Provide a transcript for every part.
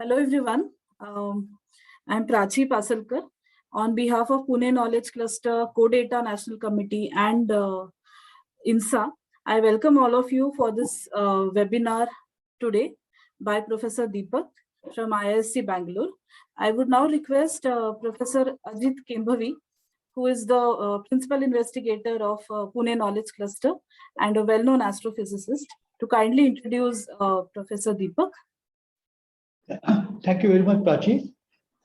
Hello everyone. I'm Prachi Pasalkar. On behalf of Pune Knowledge Cluster, CoData National Committee and INSA, I welcome all of you for this webinar today by Professor Deepak from IISc Bangalore. I would now request Professor Ajit Kembhavi, who is the principal investigator of Pune Knowledge Cluster and a well-known astrophysicist, to kindly introduce Professor Deepak. Thank you very much, Prachi.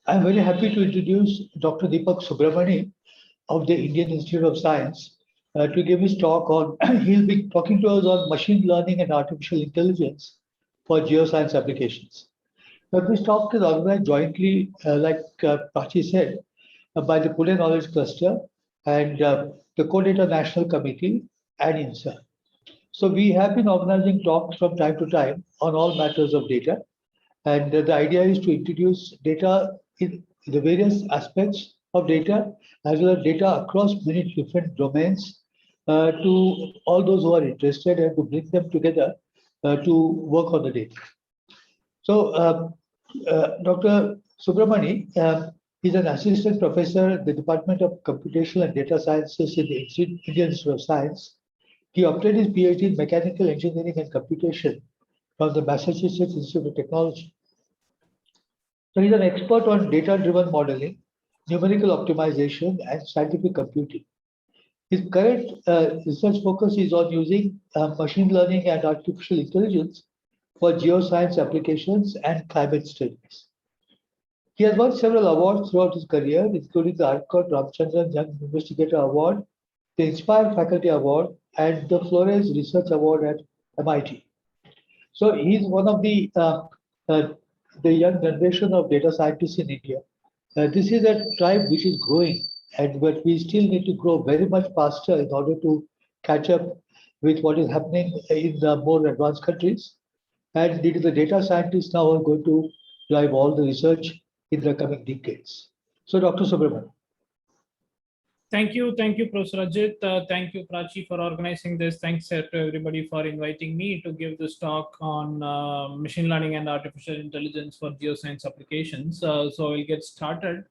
I'm very happy to introduce Dr. Deepak Subramani of the Indian Institute of Science to give his talk on, he'll be talking to us on machine learning and artificial intelligence for geoscience applications. Now, this talk is organized jointly, like Prachi said, by the Pune Knowledge Cluster and the CoData National Committee and INSA. So we have been organizing talks from time to time on all matters of data. And the idea is to introduce data in the various aspects of data, as well as data across many different domains to all those who are interested and to bring them together to work on the data. So Dr. Subramani is an assistant professor at the Department of Computational and Data Sciences in the Indian Institute of Science. He obtained his PhD in Mechanical Engineering and Computation from the Massachusetts Institute of Technology. So he's an expert on data-driven modeling, numerical optimization, and scientific computing. His current research focus is on using machine learning and artificial intelligence for geoscience applications and climate studies. He has won several awards throughout his career, including the Arcot Ramachandran Young Investigator Award, the Inspire Faculty Award, and the Flores Research Award at MIT. So he's one of the young generation of data scientists in India. This is a tribe which is growing, but we still need to grow very much faster in order to catch up with what is happening in the more advanced countries. And it is the data scientists now who are going to drive all the research in the coming decades. So, Dr. Subramanian. Thank you, Professor Ajit. Thank you, Prachi, for organizing this. Thanks to everybody for inviting me to give this talk on machine learning and artificial intelligence for geoscience applications. So I'll get started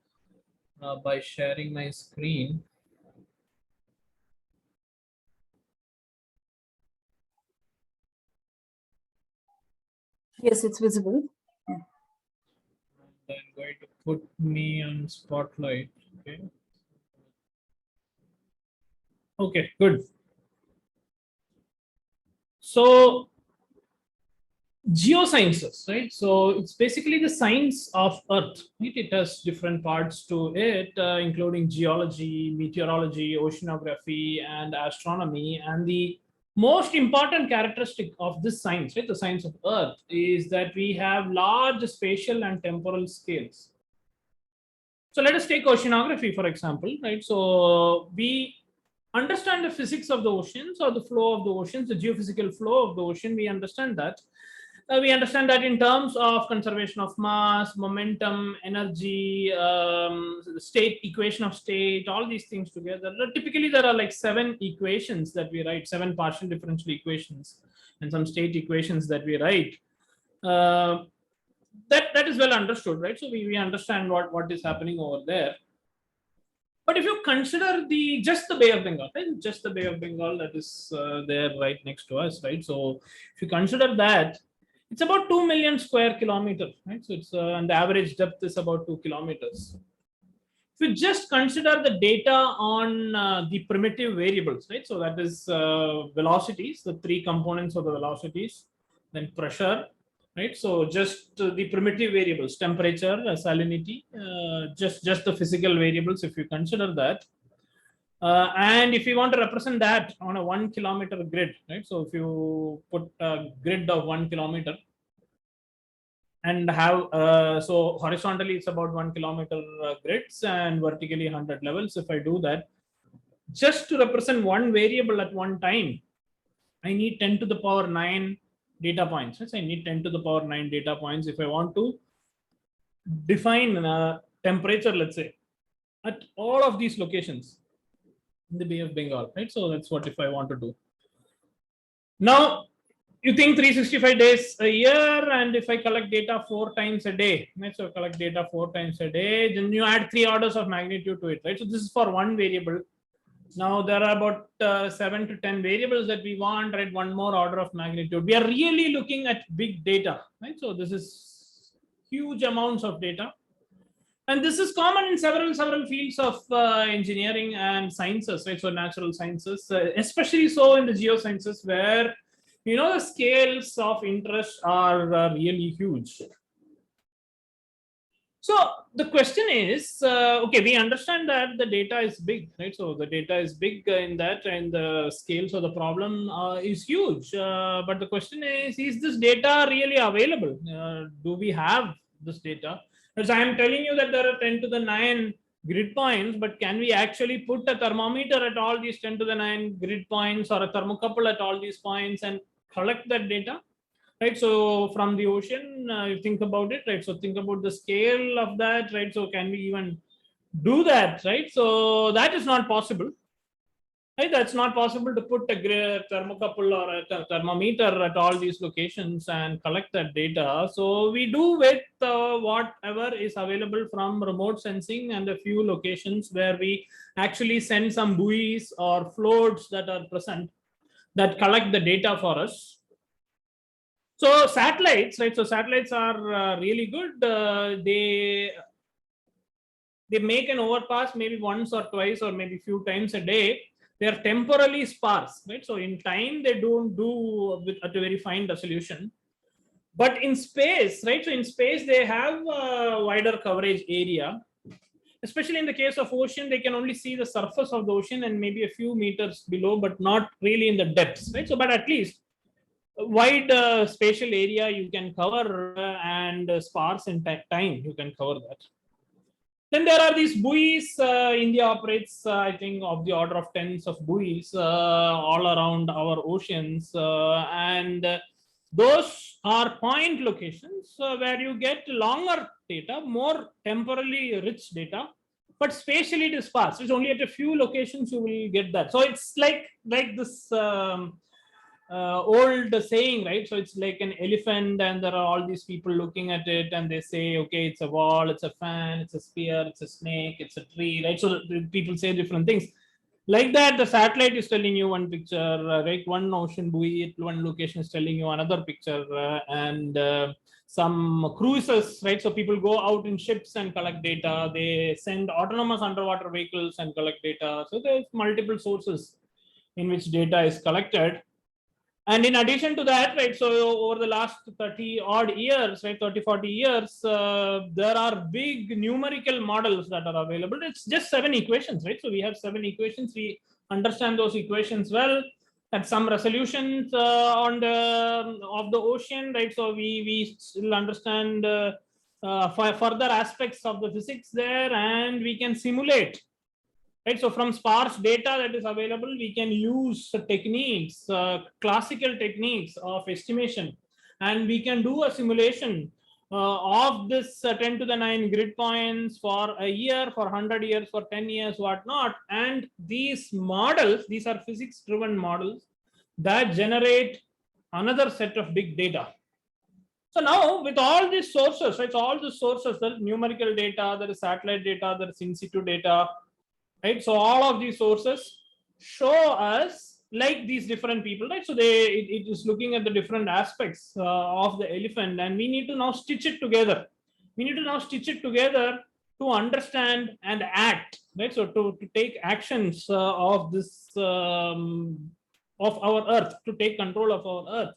by sharing my screen. Yes, it's visible. I'm going to put me on spotlight. Okay. Okay, good. So geosciences, right? So it's basically the science of Earth. It has different parts to it, including geology, meteorology, oceanography, and astronomy. And the most important characteristic of this science, right, the science of Earth, is that we have large spatial and temporal scales. So let us take oceanography, for example, right? So we understand the physics of the oceans or the flow of the oceans, the geophysical flow of the ocean. We understand that. We understand that in terms of conservation of mass, momentum, energy, the state, equation of state, all these things together. Typically, there are like 7 equations that we write, 7 partial differential equations, and some state equations that we write. That is well understood, right? So we understand what is happening over there. But if you consider just the Bay of Bengal, right? Just the Bay of Bengal that is there right next to us, right? So if you consider that, it's about 2 million square kilometers, right? So it's and the average depth is about 2 kilometers. If you just consider the data on the primitive variables, right? So that is velocities, the 3 components of the velocities, then pressure, right? So just the primitive variables, temperature, salinity, just the physical variables, if you consider that. And if you want to represent that on a 1 kilometer grid, right? So if you put a grid of 1 kilometer and have, so horizontally it's about 1 kilometer grids and vertically 100 levels. If I do that, just to represent one variable at one time, I need 10 to the power 9 data points. So I need 10 to the power 9 data points if I want to define temperature, let's say, at all of these locations in the Bay of Bengal, right? So that's what if I want to do. Now, you think 365 days a year, and if I collect data 4 times a day, right? So collect data 4 times a day, then you add 3 orders of magnitude to it, right? So this is for one variable. Now there are about 7 to 10 variables that we want, right? One more order of magnitude. We are really looking at big data, right? So this is huge amounts of data. And this is common in several fields of engineering and sciences, right? So natural sciences, especially so in the geosciences, where the scales of interest are really huge. So the question is, okay, we understand that the data is big, right? So the data is big in that, and the scales of the problem is huge. But the question is this data really available? Do we have this data? As I am telling you that there are 10 to the 9 grid points, but can we actually put a thermometer at all these 10 to the 9 grid points, or a thermocouple at all these points, and collect that data? Right, so from the ocean, you think about it, right? So think about the scale of that, right? So can we even do that, right? So that is not possible, right? That's not possible to put a thermocouple or a thermometer at all these locations and collect that data. So we do with whatever is available from remote sensing and a few locations where we actually send some buoys or floats that are present that collect the data for us. So satellites, right? So satellites are really good. They make an overpass maybe once or twice or maybe few times a day. They are temporally sparse, right? So in time they don't do at a very fine resolution. But in space, right? So in space they have a wider coverage area. Especially in the case of ocean, they can only see the surface of the ocean and maybe a few meters below, but not really in the depths, right? So, but at least wide spatial area you can cover, and sparse in time you can cover that. Then there are these buoys. India operates, I think, of the order of tens of buoys all around our oceans, and those are point locations where you get longer data, more temporally rich data, but spatially dispersed. It's only at a few locations you will get that. So it's like this old saying, right? So it's like an elephant, and there are all these people looking at it, and they say, okay, it's a wall, it's a fan, it's a spear, it's a snake, it's a tree, right? So people say different things. Like that, the satellite is telling you one picture, right? One ocean buoy at one location is telling you another picture, and some cruises, right? So people go out in ships and collect data. They send autonomous underwater vehicles and collect data. So there's multiple sources in which data is collected. And in addition to that, right, so over the last 30 odd years, right, 30, 40 years, there are big numerical models that are available. It's just 7 equations, right? So we have 7 equations. We understand those equations well at some resolutions of the ocean, right? So we still understand further aspects of the physics there, and we can simulate. Right, so from sparse data that is available, we can use techniques, classical techniques of estimation, and we can do a simulation of this 10 to the 9 grid points for a year, for 100 years, for 10 years, whatnot. And these models, these are physics-driven models that generate another set of big data. So now with all these sources, right, so all the sources, the numerical data, there is satellite data, there is in situ data, right? So all of these sources show us like these different people, right? So it is looking at the different aspects of the elephant, and we need to now stitch it together. We need to now stitch it together to understand and act, right? So to take actions of this of our Earth, to take control of our Earth,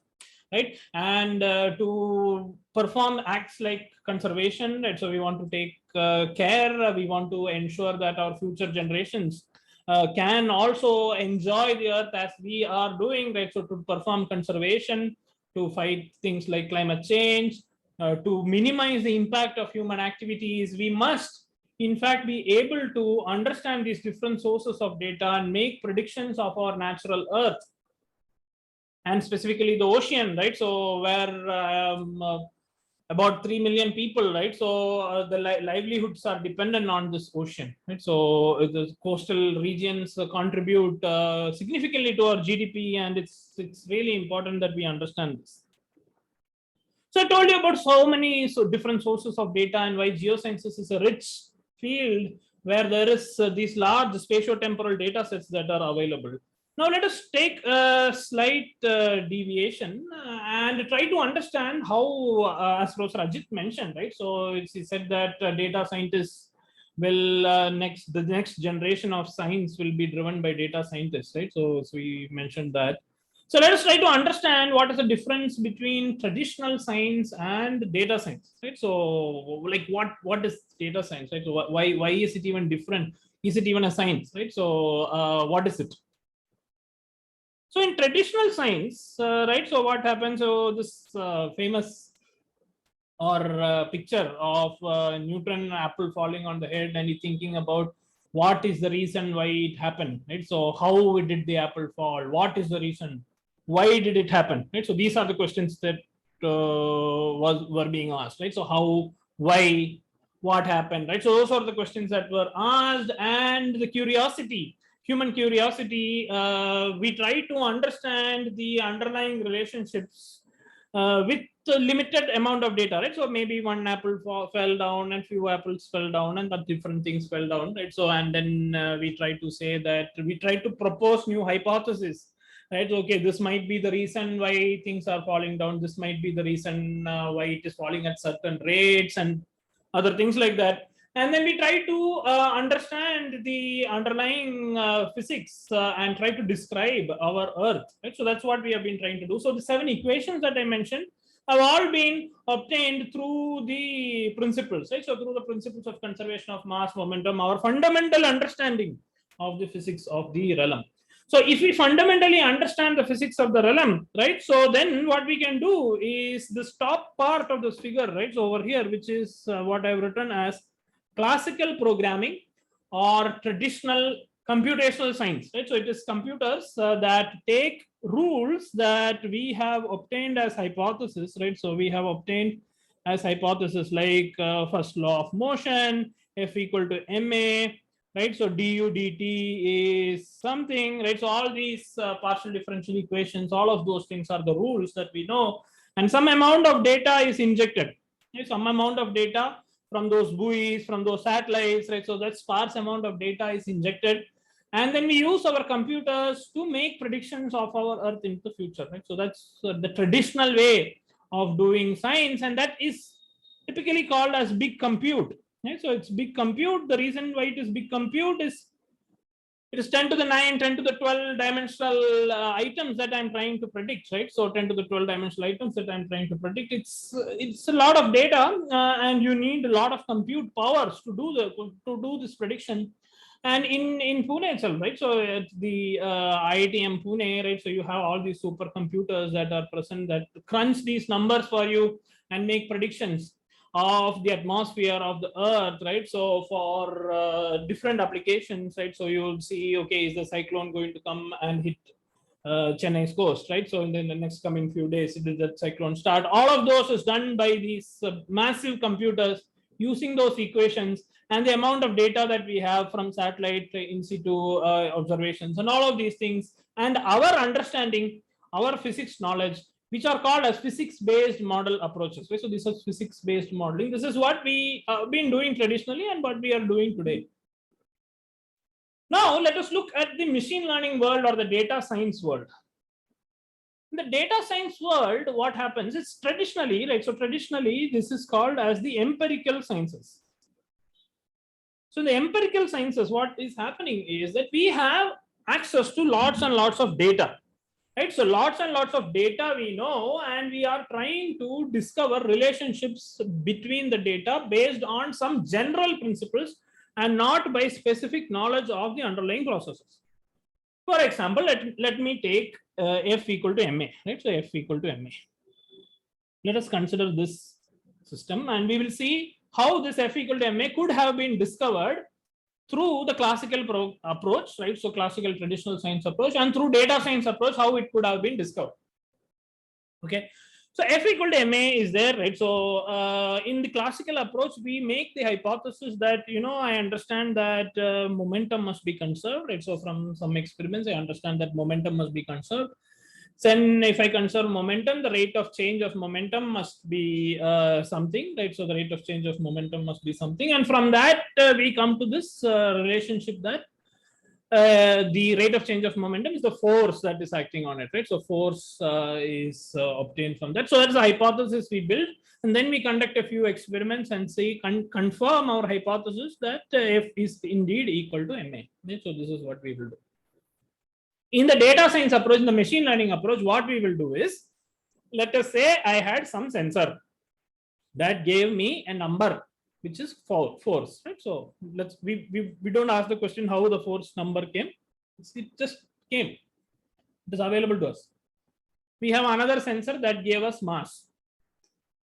right? And to perform acts like conservation, right? So we want to take care, we want to ensure that our future generations can also enjoy the Earth as we are doing, right? So to perform conservation, to fight things like climate change, to minimize the impact of human activities, we must in fact be able to understand these different sources of data and make predictions of our natural Earth, and specifically the ocean, right? So where about 3 million people, right? So the livelihoods are dependent on this ocean, right? So the coastal regions contribute significantly to our GDP, and it's really important that we understand this. So I told you about so many different sources of data and why geosciences is a rich field where there is these large spatiotemporal data sets that are available. Now let us take a slight deviation and try to understand how, as Professor Ajit mentioned, right? So he said that data scientists will the next generation of science will be driven by data scientists, right? So we mentioned that. So let us try to understand what is the difference between traditional science and data science, right? So like what is data science, right? So why is it even different? Is it even a science, right? So what is it? So in traditional science, right? So what happens? So this famous picture of Newton apple falling on the head, and he thinking about what is the reason why it happened, right? So how did the apple fall? What is the reason? Why did it happen, right? So these are the questions that were being asked, right? So how, why, what happened, right? So those are the questions that were asked, and the curiosity, human curiosity, we try to understand the underlying relationships with a limited amount of data, right? So maybe one apple fell down and few apples fell down and different things fell down, right? So and then we try to say that we try to propose new hypotheses, right? Okay, this might be the reason why things are falling down. This might be the reason why it is falling at certain rates and other things like that. And then we try to understand the underlying physics and try to describe our Earth, right? So that's what we have been trying to do. So the 7 equations that I mentioned have all been obtained through the principles, right? So through the principles of conservation of mass, momentum, our fundamental understanding of the physics of the realm. So if we fundamentally understand the physics of the realm, right? So then what we can do is this top part of this figure, right? So over here, which is what I've written as classical programming or traditional computational science, right? So it is computers that take rules that we have obtained as hypothesis, right? So we have obtained as hypothesis like first law of motion, F equal to ma, right? So du dt is something, right? So all these partial differential equations, all of those things are the rules that we know, and some amount of data is injected, right? Some amount of data from those buoys, from those satellites, right? So that sparse amount of data is injected, and then we use our computers to make predictions of our Earth in the future, right? So that's the traditional way of doing science, and that is typically called as big compute, right? So it's big compute. The reason why it is big compute is it is 10 to the 9, 10 to the 12 dimensional items that I'm trying to predict, right? So 10 to the 12 dimensional items that I'm trying to predict. It's a lot of data, and you need a lot of compute powers to do this prediction. And in Pune itself, right? So at the IITM Pune, right? So you have all these supercomputers that are present that crunch these numbers for you and make predictions of the atmosphere of the Earth, right? So for different applications, right? So you'll see, okay, is the cyclone going to come and hit Chennai's coast, right? So in the next coming few days, did that cyclone start? All of those is done by these massive computers using those equations and the amount of data that we have from satellite in situ observations and all of these things, and our understanding, our physics knowledge, which are called as physics-based model approaches. So this is physics-based modeling. This is what we have been doing traditionally and what we are doing today. Now let us look at the machine learning world or the data science world. In the data science world, what happens is traditionally, right? So traditionally, this is called as the empirical sciences. So in the empirical sciences, what is happening is that we have access to lots and lots of data, right? So lots and lots of data we know, and we are trying to discover relationships between the data based on some general principles and not by specific knowledge of the underlying processes. For example, let me take F equal to ma, right? So F equal to ma. Let us consider this system, and we will see how this F equal to ma could have been discovered through the classical approach, right? So classical traditional science approach, and through data science approach, how it could have been discovered. Okay. So F equal to MA is there, right? So in the classical approach, we make the hypothesis that, I understand that momentum must be conserved, right? So from some experiments, I understand that momentum must be conserved. Then if I conserve momentum, the rate of change of momentum must be something, right? So the rate of change of momentum must be something. And from that, we come to this relationship that the rate of change of momentum is the force that is acting on it, right? So force is obtained from that. So that's the hypothesis we build, and then we conduct a few experiments and say confirm our hypothesis that F is indeed equal to MA. Okay? So this is what we will do. In the data science approach, in the machine learning approach, what we will do is, let us say I had some sensor that gave me a number which is force, right? So we don't ask the question how the force number came. It just came. It is available to us. We have another sensor that gave us mass.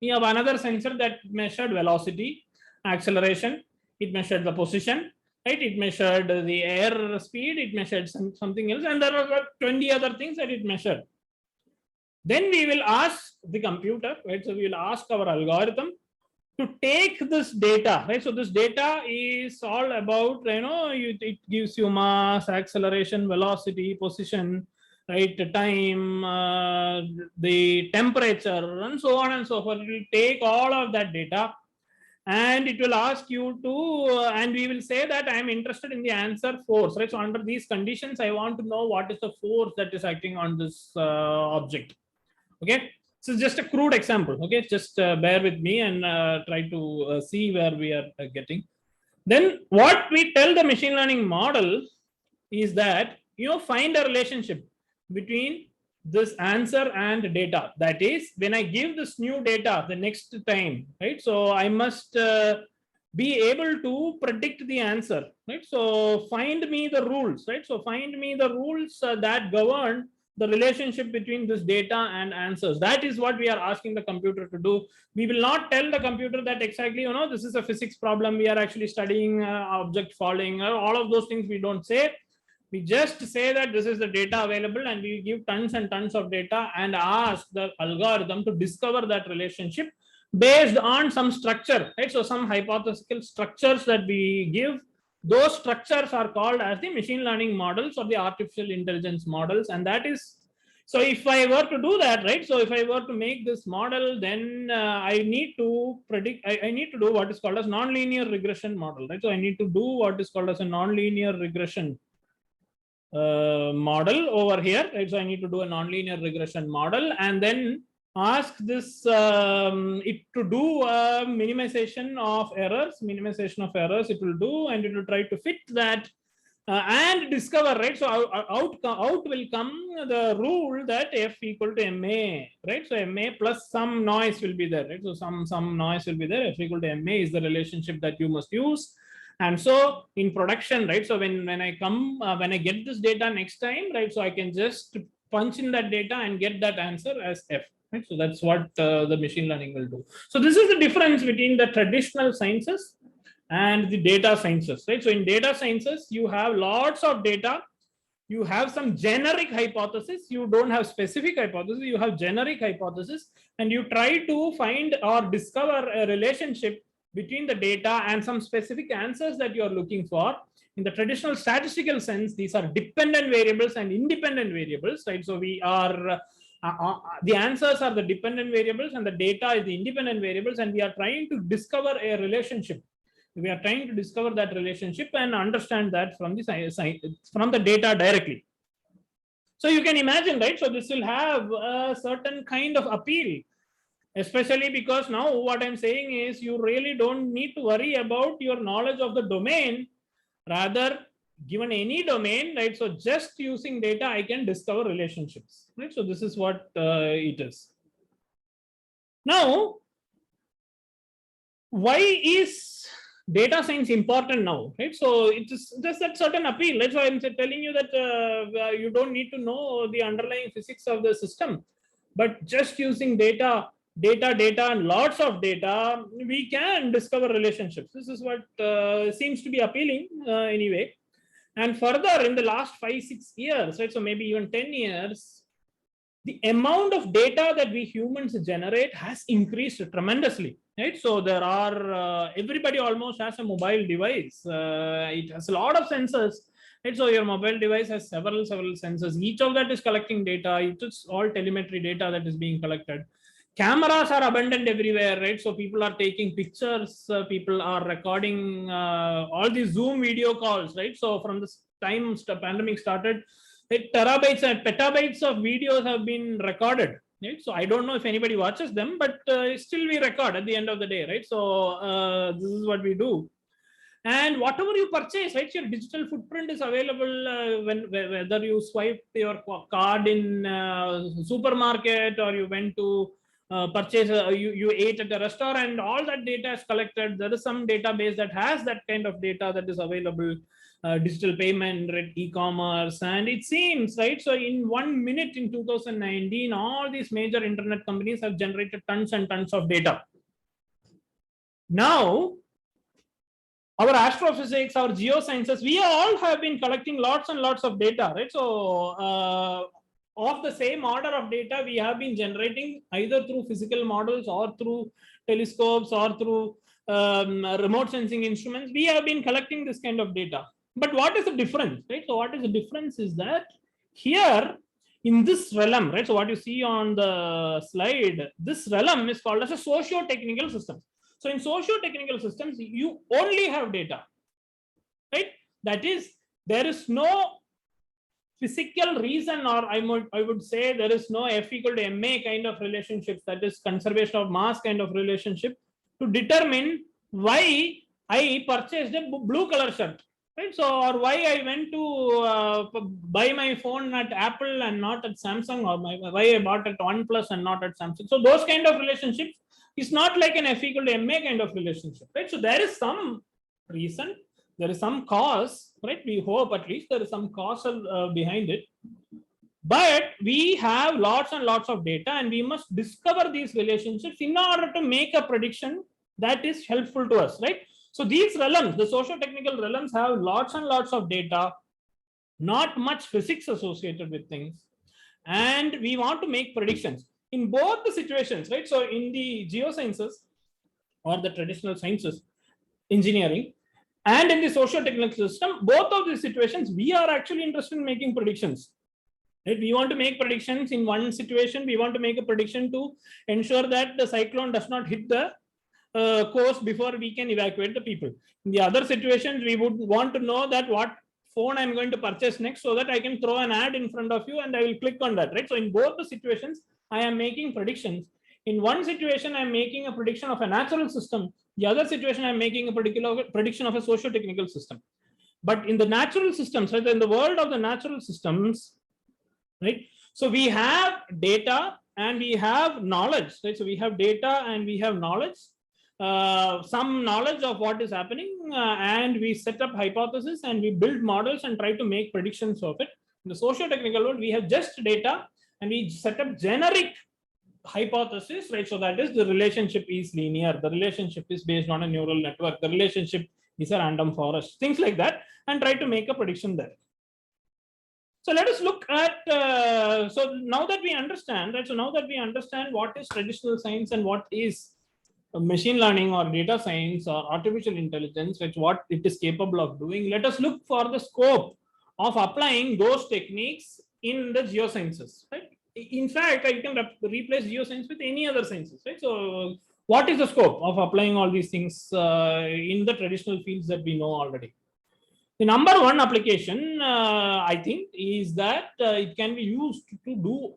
We have another sensor that measured velocity, acceleration. It measured the position, right? It measured the air speed. It measured something else, and there are 20 other things that it measured. Then we will ask the computer, right? So we will ask our algorithm to take this data, right? So this data is all about, it gives you mass, acceleration, velocity, position, right? Time, the temperature, and so on and so forth. It will take all of that data, and it will ask you to, and we will say that I am interested in the answer force, right? So under these conditions, I want to know what is the force that is acting on this object. Okay. This is just a crude example. Okay, just bear with me and try to see where we are getting. Then what we tell the machine learning model is that, find a relationship between this answer and data. That is, when I give this new data the next time, right? So I must be able to predict the answer, right? So find me the rules, right? So find me the rules that govern the relationship between this data and answers. That is what we are asking the computer to do. We will not tell the computer that exactly, this is a physics problem. We are actually studying object falling, or all of those things we don't say. We just say that this is the data available, and we give tons and tons of data and ask the algorithm to discover that relationship based on some structure, right? So some hypothetical structures that we give, those structures are called as the machine learning models or the artificial intelligence models. And that is, so if I were to do that, right? So if I were to make this model, then I need to predict, I need to do what is called as nonlinear regression model, right? So I need to do what is called as a nonlinear regression model over here, right? So I need to do a nonlinear regression model, and then ask this it to do a minimization of errors. It will do, and it will try to fit that and discover, right? So out will come the rule that F equal to MA, right? So MA plus some noise will be there, right? So some noise will be there. F equal to MA is the relationship that you must use. And so in production, right? So when I get this data next time, right? So I can just punch in that data and get that answer as F. Right? So that's what the machine learning will do. So this is the difference between the traditional sciences and the data sciences, right? So in data sciences, you have lots of data. You have some generic hypothesis. You don't have specific hypothesis. You have generic hypothesis, and you try to find or discover a relationship between the data and some specific answers that you are looking for. In the traditional statistical sense, these are dependent variables and independent variables, right? So we are the answers are the dependent variables and the data is the independent variables, and we are trying to discover a relationship. We are trying to discover that relationship and understand that from the data directly. So you can imagine, right? So this will have a certain kind of appeal, especially because now what I'm saying is you really don't need to worry about your knowledge of the domain. Rather, given any domain, right? So just using data, I can discover relationships, right? So this is what it is. Now, why is data science important now, right? So it is just that certain appeal. That's why I'm telling you that you don't need to know the underlying physics of the system, but just using data, and lots of data, we can discover relationships. This is what seems to be appealing anyway. And further, in the last 5-6 years, right? So maybe even 10 years, the amount of data that we humans generate has increased tremendously, right? So there are, everybody almost has a mobile device. It has a lot of sensors, right? So your mobile device has several sensors. Each of that is collecting data. It is all telemetry data that is being collected. Cameras are abundant everywhere, right? So people are taking pictures, people are recording all these Zoom video calls, right? So from the time the pandemic started, terabytes and petabytes of videos have been recorded, right? So I don't know if anybody watches them, but still we record at the end of the day, right? So this is what we do. And whatever you purchase, right, your digital footprint is available whether you swipe your card in supermarket or you went to purchase, you ate at a restaurant, all that data is collected. There is some database that has that kind of data that is available, digital payment, right, e-commerce, and it seems, right, so in 1 minute in 2019, all these major internet companies have generated tons and tons of data. Now, our astrophysics, our geosciences, we all have been collecting lots and lots of data, right? So of the same order of data, we have been generating either through physical models or through telescopes or through remote sensing instruments. We have been collecting this kind of data. But what is the difference, right? So what is the difference is that here in this realm, right? So what you see on the slide, this realm is called as a socio-technical system. So in socio-technical systems, you only have data, right? That is, there is no physical reason, or I would say there is no F equal to MA kind of relationship, that is conservation of mass kind of relationship, to determine why I purchased a blue color shirt, right? So, or why I went to buy my phone at Apple and not at Samsung, or why I bought at OnePlus and not at Samsung. So those kind of relationships is not like an F equal to MA kind of relationship, right? So there is some reason, there is some cause, right? We hope at least there is some causal behind it. But we have lots and lots of data, and we must discover these relationships in order to make a prediction that is helpful to us, right? So these realms, the socio-technical realms, have lots and lots of data, not much physics associated with things, and we want to make predictions in both the situations, right? So in the geosciences or the traditional sciences, engineering, and in the socio-technical system, both of these situations, we are actually interested in making predictions. Right? We want to make predictions in one situation. We want to make a prediction to ensure that the cyclone does not hit the coast before we can evacuate the people. In the other situations, we would want to know that what phone I'm going to purchase next, so that I can throw an ad in front of you and I will click on that, right? So in both the situations, I am making predictions. In one situation, I'm making a prediction of a natural system. The other situation, I'm making a particular prediction of a socio-technical system. But in the natural systems, right, in the world of the natural systems, right, so we have data and we have knowledge, right? So we have data and we have knowledge, some knowledge of what is happening, and we set up hypotheses and we build models and try to make predictions of it. In the socio-technical world, we have just data and we set up generic hypothesis, right? So that is, the relationship is linear, the relationship is based on a neural network, the relationship is a random forest, things like that, and try to make a prediction there. So let us look at, so now that we understand, right? So now that we understand what is traditional science and what is machine learning or data science or artificial intelligence, right, what it is capable of doing, let us look for the scope of applying those techniques in the geosciences, right? In fact, I can replace geoscience with any other sciences, right? So what is the scope of applying all these things in the traditional fields that we know already? The number one application, I think, is that it can be used to do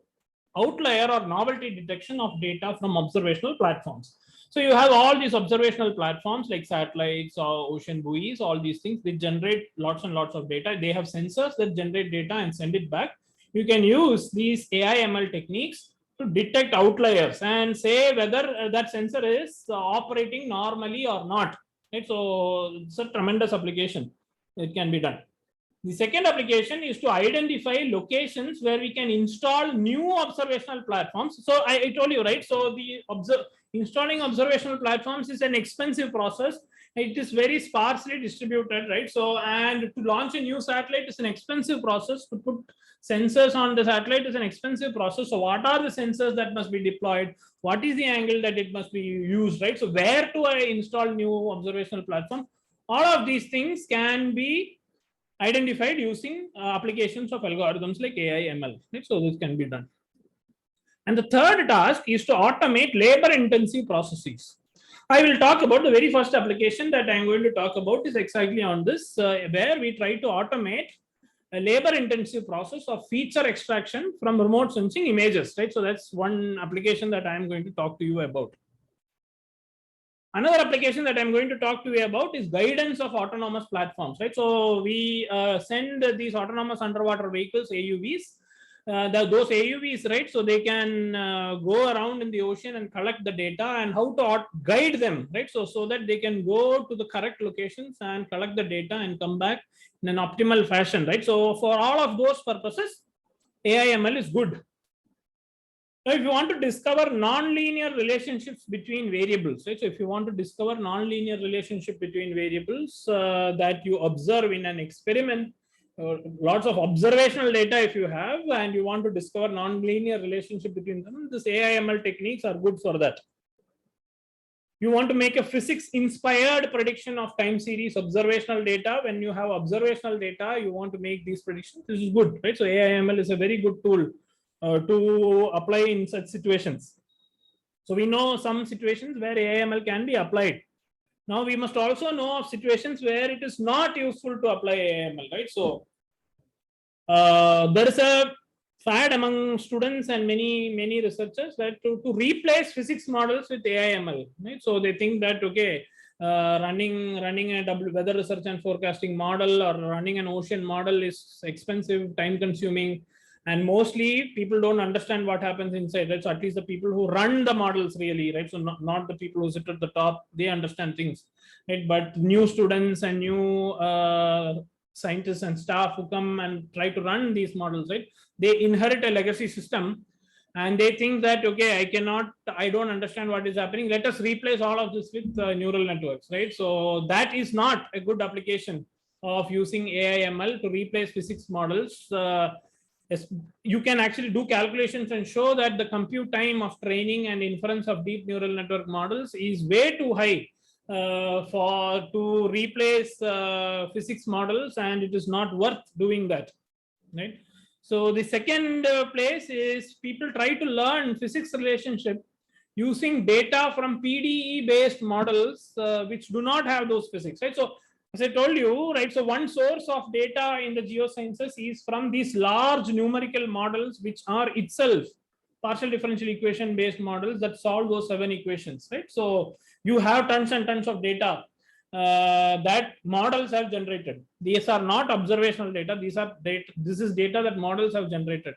outlier or novelty detection of data from observational platforms. So you have all these observational platforms like satellites or ocean buoys, all these things, they generate lots and lots of data. They have sensors that generate data and send it back. You can use these AI/ML techniques to detect outliers and say whether that sensor is operating normally or not. Right? So it's a tremendous application. It can be done. The second application is to identify locations where we can install new observational platforms. So I told you, right? So the installing observational platforms is an expensive process. It is very sparsely distributed, right? So, and to launch a new satellite is an expensive process. To put sensors on the satellite is an expensive process. So what are the sensors that must be deployed? What is the angle that it must be used, right? So where to I install new observational platform? All of these things can be identified using applications of algorithms like AI ML, right? So this can be done. And the third task is to automate labor intensive processes. I will talk about the very first application that I'm going to talk about is exactly on this, where we try to automate a labor intensive process of feature extraction from remote sensing images, right? So that's one application that I'm going to talk to you about. Another application that I'm going to talk to you about is guidance of autonomous platforms, right? So we send these autonomous underwater vehicles, AUVs, those AUVs, right? So they can go around in the ocean and collect the data and how to guide them, right? So that they can go to the correct locations and collect the data and come back in an optimal fashion, right? So for all of those purposes, AI ML is good. Now, if you want to discover non-linear relationships between variables, right? So if you want to discover non-linear relationship between variables that you observe in an experiment, lots of observational data if you have, and you want to discover non-linear relationship between them, this AI ML techniques are good for that. You want to make a physics-inspired prediction of time series observational data. When you have observational data, you want to make these predictions. This is good, right? So AI ML is a very good tool to apply in such situations. So we know some situations where AI ML can be applied. Now we must also know of situations where it is not useful to apply AI ML, right? So there is a fad among students and many researchers that to replace physics models with AI ML, right? So they think that okay, running a weather research and forecasting model or running an ocean model is expensive, time consuming, and mostly people don't understand what happens inside, right? So at least the people who run the models really, right? So not the people who sit at the top, they understand things, right? But new students and new scientists and staff who come and try to run these models, right? They inherit a legacy system and they think that, okay, I don't understand what is happening. Let us replace all of this with neural networks, right? So that is not a good application of using AI ML to replace physics models. You can actually do calculations and show that the compute time of training and inference of deep neural network models is way too high to replace physics models, and it is not worth doing that, right? So the second place is people try to learn physics relationship using data from PDE based models which do not have those physics, right? So as I told you, right, so one source of data in the geosciences is from these large numerical models which are itself partial differential equation based models that solve those 7 equations, right? So you have tons and tons of data that models have generated. These are not observational data. This is data that models have generated.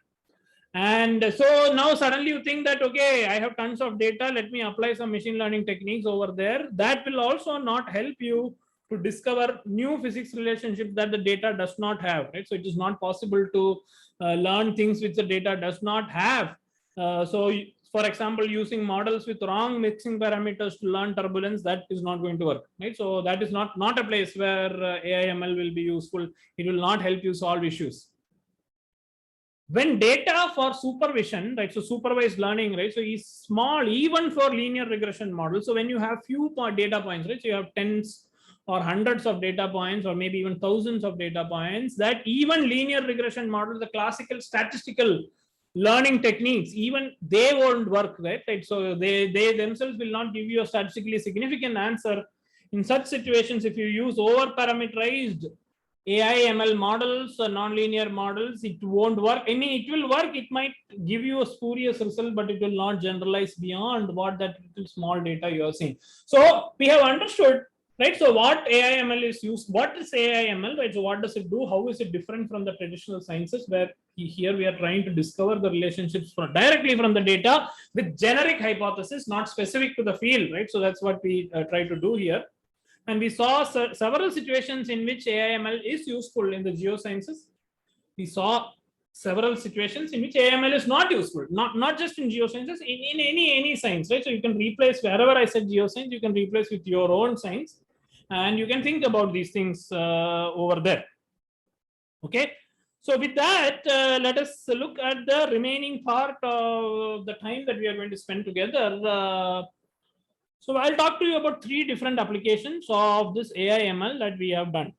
And so now suddenly you think that, okay, I have tons of data. Let me apply some machine learning techniques over there. That will also not help you to discover new physics relationships that the data does not have, right? So it is not possible to learn things which the data does not have. For example, using models with wrong mixing parameters to learn turbulence, that is not going to work, right? So that is not a place where AI ML will be useful. It will not help you solve issues. When data for supervision, right? So supervised learning, right? So is small, even for linear regression models. So when you have few data points, right? So you have tens or hundreds of data points, or maybe even thousands of data points, that even linear regression models, the classical statistical learning techniques, even they won't work, right? So they themselves will not give you a statistically significant answer. In such situations, if you use over parameterized AI ML models or non-linear models, it won't work. It will work. It might give you a spurious result, but it will not generalize beyond what that little small data you are seeing. So we have understood, right? So what AI ML is used, what is AI ML, right? So what does it do? How is it different from the traditional sciences, where here we are trying to discover the relationships directly from the data with generic hypothesis, not specific to the field, right? So that's what we try to do here. And we saw several situations in which AI ML is useful in the geosciences. We saw several situations in which AI ML is not useful, not just in geosciences, in any science, right? So you can replace, wherever I said geoscience, you can replace with your own science. and you can think about these things over there. Okay. So with that, let us look at the remaining part of the time that we are going to spend together. So I'll talk to you about 3 different applications of this AI ML that we have done.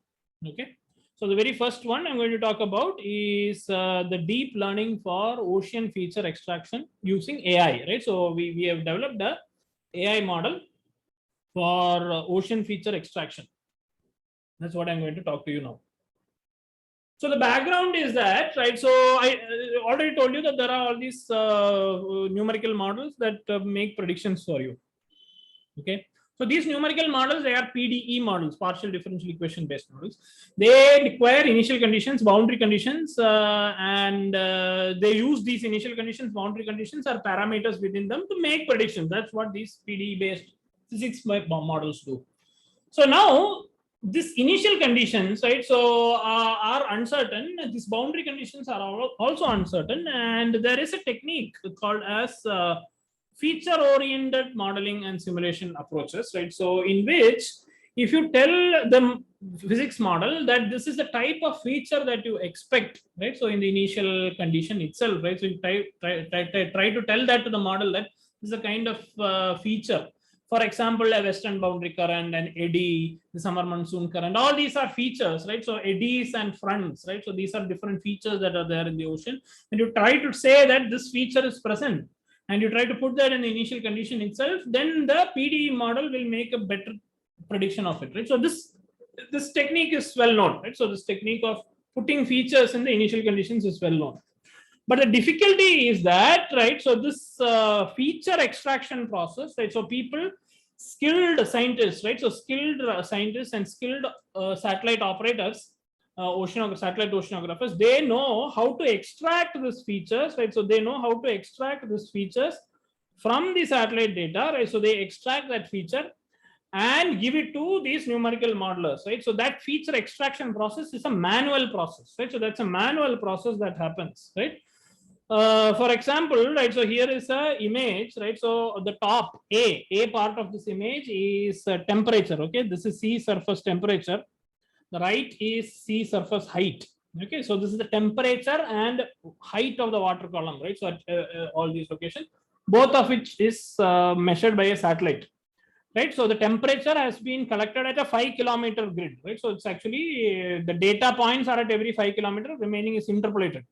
Okay. So the very first one I'm going to talk about is the deep learning for ocean feature extraction using AI, right? So we have developed a AI model for ocean feature extraction. That's what I'm going to talk to you now. So the background is that, right? So I already told you that there are all these numerical models that make predictions for you. Okay. So these numerical models, they are PDE models, partial differential equation based models. They require initial conditions, boundary conditions, and they use these initial conditions, boundary conditions, or parameters within them to make predictions. That's what these PDE based physics models do. So now this initial conditions, right, so are uncertain. These boundary conditions are also uncertain, and there is a technique called as feature oriented modeling and simulation approaches, right? So in which if you tell the physics model that this is the type of feature that you expect, right? So in the initial condition itself, right? So you try to tell that to the model that this is a kind of feature. For example, a western boundary current, an eddy, the summer monsoon current, all these are features, right? So eddies and fronts, right? So these are different features that are there in the ocean. And you try to say that this feature is present, and you try to put that in the initial condition itself, then the PDE model will make a better prediction of it, right? So this technique is well known, right? So this technique of putting features in the initial conditions is well known. But the difficulty is that, right, so this feature extraction process, right, so people, skilled scientists, right, so skilled scientists and skilled satellite operators, satellite oceanographers, they know how to extract these features, right? So they know how to extract these features from the satellite data, right? So they extract that feature and give it to these numerical modelers, right? So that feature extraction process is a manual process, right? So that's a manual process that happens, right? For example, right, so here is a image, right? So the top A part of this image is temperature. Okay, this is sea surface temperature. The right is sea surface height. Okay, so this is the temperature and height of the water column, right? So at all these locations, both of which is measured by a satellite, right? So the temperature has been collected at a 5-kilometer grid, right? So it's actually the data points are at every 5 kilometers, remaining is interpolated.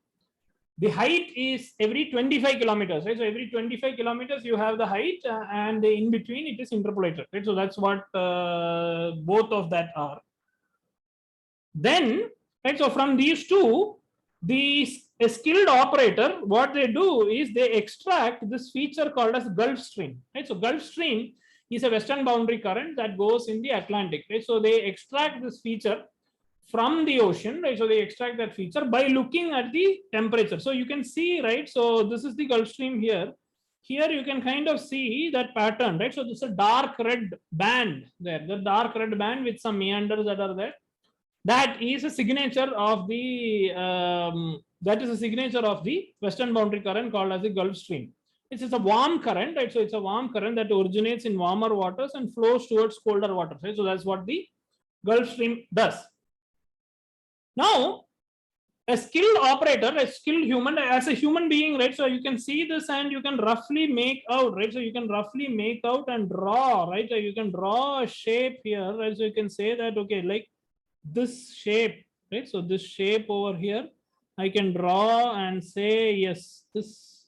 The height is every 25 kilometers, right? So every 25 kilometers you have the height, and in between it is interpolated, right? So that's what both of that are. Then, right, so from these two, a skilled operator, what they do is they extract this feature called as Gulf Stream, right? So Gulf Stream is a western boundary current that goes in the Atlantic, right? So they extract this feature from the ocean, right? So they extract that feature by looking at the temperature. So you can see, right? So this is the Gulf Stream here. Here you can kind of see that pattern, right? So this is a dark red band there, the dark red band with some meanders that are there. That is a signature of the western boundary current called as the Gulf Stream. It is a warm current, right? So it's a warm current that originates in warmer waters and flows towards colder waters, right? So that's what the Gulf Stream does. Now, a skilled operator, a skilled human, as a human being, right? So you can see this and you can roughly make out, right? So you can roughly make out and draw, right? So you can draw a shape here, right? So you can say that, okay, like this shape, right? So this shape over here, I can draw and say, yes, this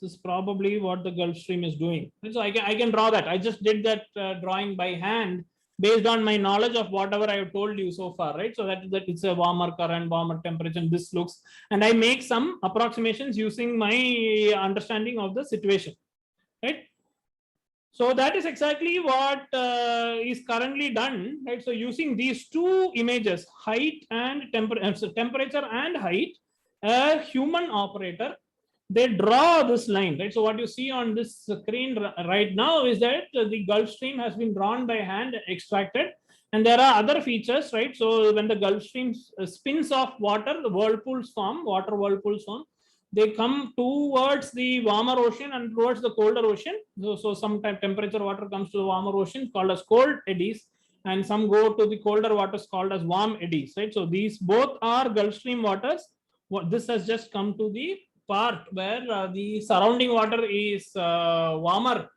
is probably what the Gulf Stream is doing. So I can draw that. I just did that drawing by hand, based on my knowledge of whatever I have told you so far, right? So that it's a warmer current, warmer temperature, and this looks, and I make some approximations using my understanding of the situation, right? So that is exactly what is currently done, right? So using these two images, height and temperature and height, a human operator, they draw this line, right? So what you see on this screen right now is that the Gulf Stream has been drawn by hand, extracted, and there are other features, right? So when the Gulf Stream spins off water, the whirlpools form, water whirlpools form. They come towards the warmer ocean and towards the colder ocean. So sometimes temperature water comes to the warmer ocean called as cold eddies, and some go to the colder waters called as warm eddies, right? So these both are Gulf Stream waters. What this has just come to the part where the surrounding water is warmer.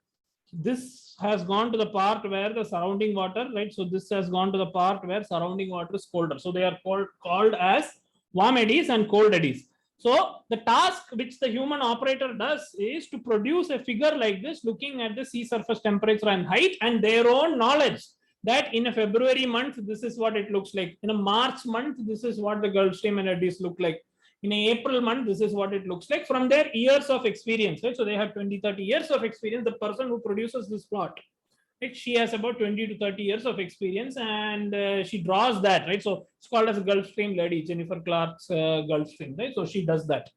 This has gone to the part where the surrounding water, right? So this has gone to the part where surrounding water is colder. So they are called as warm eddies and cold eddies. So the task which the human operator does is to produce a figure like this, looking at the sea surface temperature and height and their own knowledge that in a February month, this is what it looks like. In a March month, this is what the Gulf Stream and eddies look like. In a April month, this is what it looks like from their years of experience, right? So they have 20, 30 years of experience. The person who produces this plot, right? She has about 20 to 30 years of experience and she draws that, right? So it's called as a Gulf Stream lady, Jennifer Clark's Gulf Stream, right? So she does that.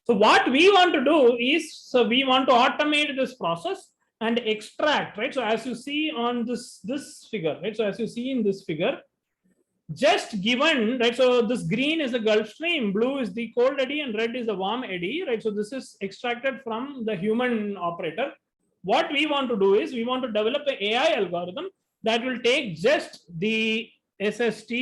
So what we want to do is, so we want to automate this process and extract, right? So as you see on this figure, right? So as you see in this figure, just given, right? So this green is the Gulf Stream, blue is the cold eddy, and red is the warm eddy, right? So this is extracted from the human operator. What we want to do is we want to develop an AI algorithm that will take just the SST,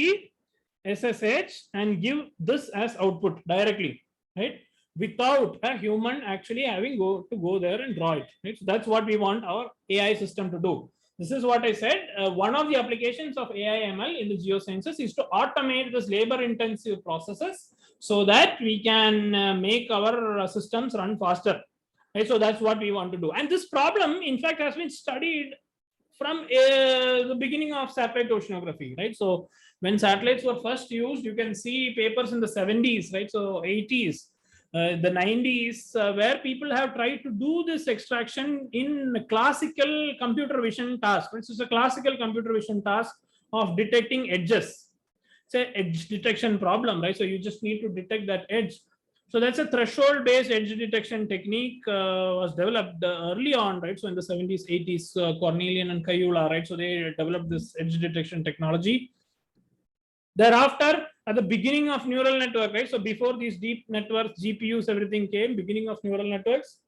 SSH, and give this as output directly, right? Without a human actually having to go there and draw it, right? So that's what we want our AI system to do. This is what I said. One of the applications of AI ML in the geosciences is to automate this labor-intensive processes so that we can make our systems run faster. Right? So that's what we want to do. And this problem, in fact, has been studied from the beginning of satellite oceanography. Right? So when satellites were first used, you can see papers in the 70s, right? So 80s. The 90s, where people have tried to do this extraction in classical computer vision task. This is a classical computer vision task of detecting edges. It's an edge detection problem, right? So you just need to detect that edge. So that's a threshold-based edge detection technique was developed early on, right? So in the 70s, 80s, Cornelian and Kayula, right? So they developed this edge detection technology. Thereafter, at the beginning of neural network, right? So before these deep networks, GPUs, everything came, beginning of neural networks,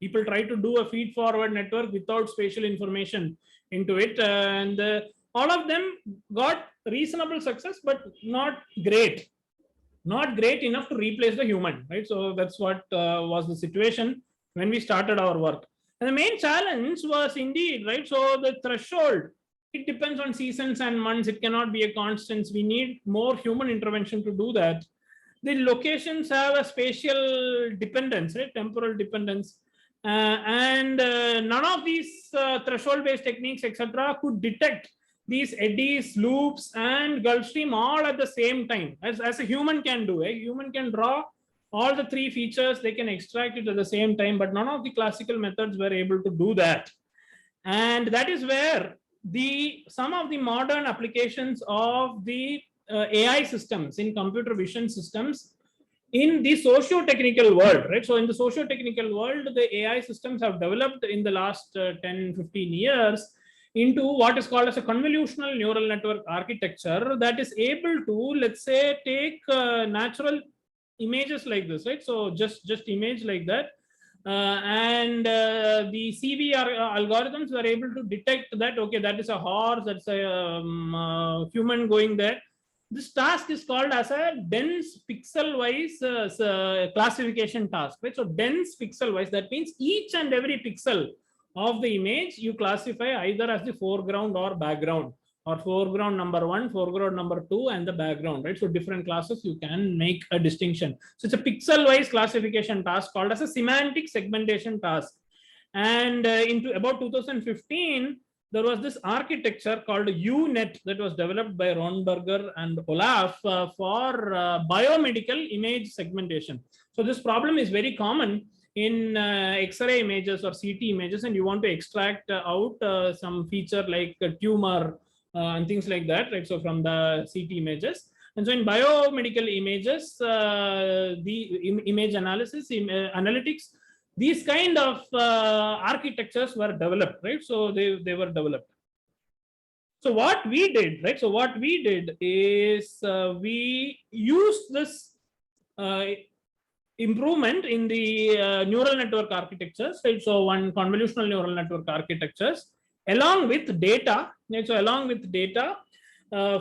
people try to do a feed forward network without spatial information into it. And all of them got reasonable success, but not great. Not great enough to replace the human, right? So that's what was the situation when we started our work. And the main challenge was indeed, right? So the threshold, it depends on seasons and months. It cannot be a constant. We need more human intervention to do that. The locations have a spatial dependence, right? Temporal dependence. None of these threshold-based techniques, etc., could detect these eddies, loops, and Gulf Stream all at the same time, as a human can do. A human can draw all the three features, they can extract it at the same time, but none of the classical methods were able to do that. And that is where some of the modern applications of the AI systems in computer vision systems in the socio-technical world, right? So in the socio-technical world, the AI systems have developed in the last 10, 15 years into what is called as a convolutional neural network architecture that is able to, let's say, take natural images like this, right? So just image like that. The CV algorithms were able to detect that, okay, that is a horse, that's a human going there. This task is called as a dense pixel-wise classification task, right? So dense pixel-wise, that means each and every pixel of the image you classify either as the foreground or background, or foreground number 1, foreground number 2, and the background, right? So different classes you can make a distinction. So it's a pixel-wise classification task called as a semantic segmentation task. And into about 2015, there was this architecture called UNet that was developed by Ronberger and Olaf for biomedical image segmentation. So this problem is very common in X-ray images or CT images, and you want to extract out some feature like a tumor and things like that, right? So from the CT images. And so in biomedical images, the image analysis, analytics, these kind of architectures were developed, right? So they were developed. So what we did, right? So what we did is we used this improvement in the neural network architectures, right? So one convolutional neural network architectures along with data. Right? So along with data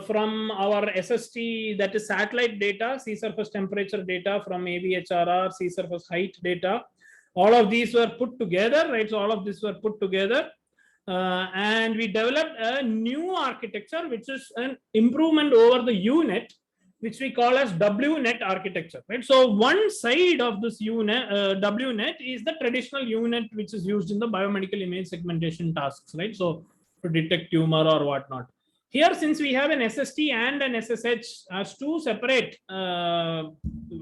from our SST, that is satellite data, sea surface temperature data from AVHRR, sea surface height data. All of these were put together, right? So all of these were put together. And we developed a new architecture, which is an improvement over the UNet, which we call as WNet architecture, right? So one side of this WNet is the traditional UNet, which is used in the biomedical image segmentation tasks, right? So to detect tumor or whatnot. Here, since we have an SST and an SSH as two separate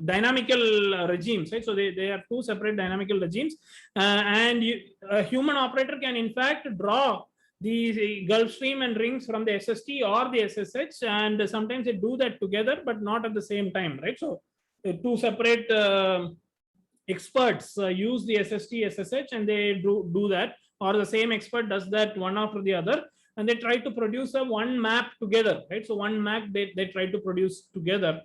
dynamical regimes, right? So they are two separate dynamical regimes, and a human operator can in fact draw the Gulf Stream and rings from the SST or the SSH, and sometimes they do that together, but not at the same time, right? So two separate experts use the SST, SSH, and they do that, or the same expert does that one after the other, and they try to produce a one map together, right? So one map they try to produce together.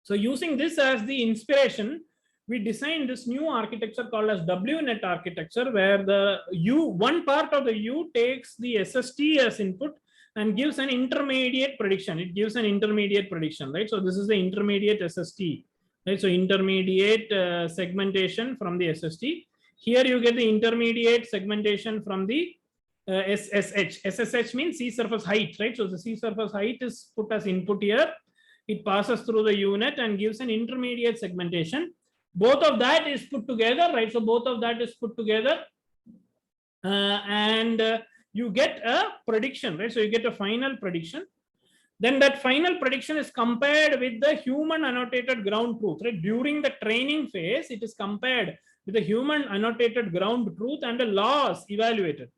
So using this as the inspiration, we designed this new architecture called as WNet architecture, where the one part of the U takes the SST as input and gives an intermediate prediction. It gives an intermediate prediction, right? So this is the intermediate SST, right? So intermediate segmentation from the SST. Here you get the intermediate segmentation from the SSH. SSH means sea surface height, right? So the sea surface height is put as input here. It passes through the UNet and gives an intermediate segmentation. Both of that is put together, right? So both of that is put together, and you get a prediction, right? So you get a final prediction. Then that final prediction is compared with the human annotated ground truth, right? During the training phase, it is compared with the human annotated ground truth and the loss evaluated.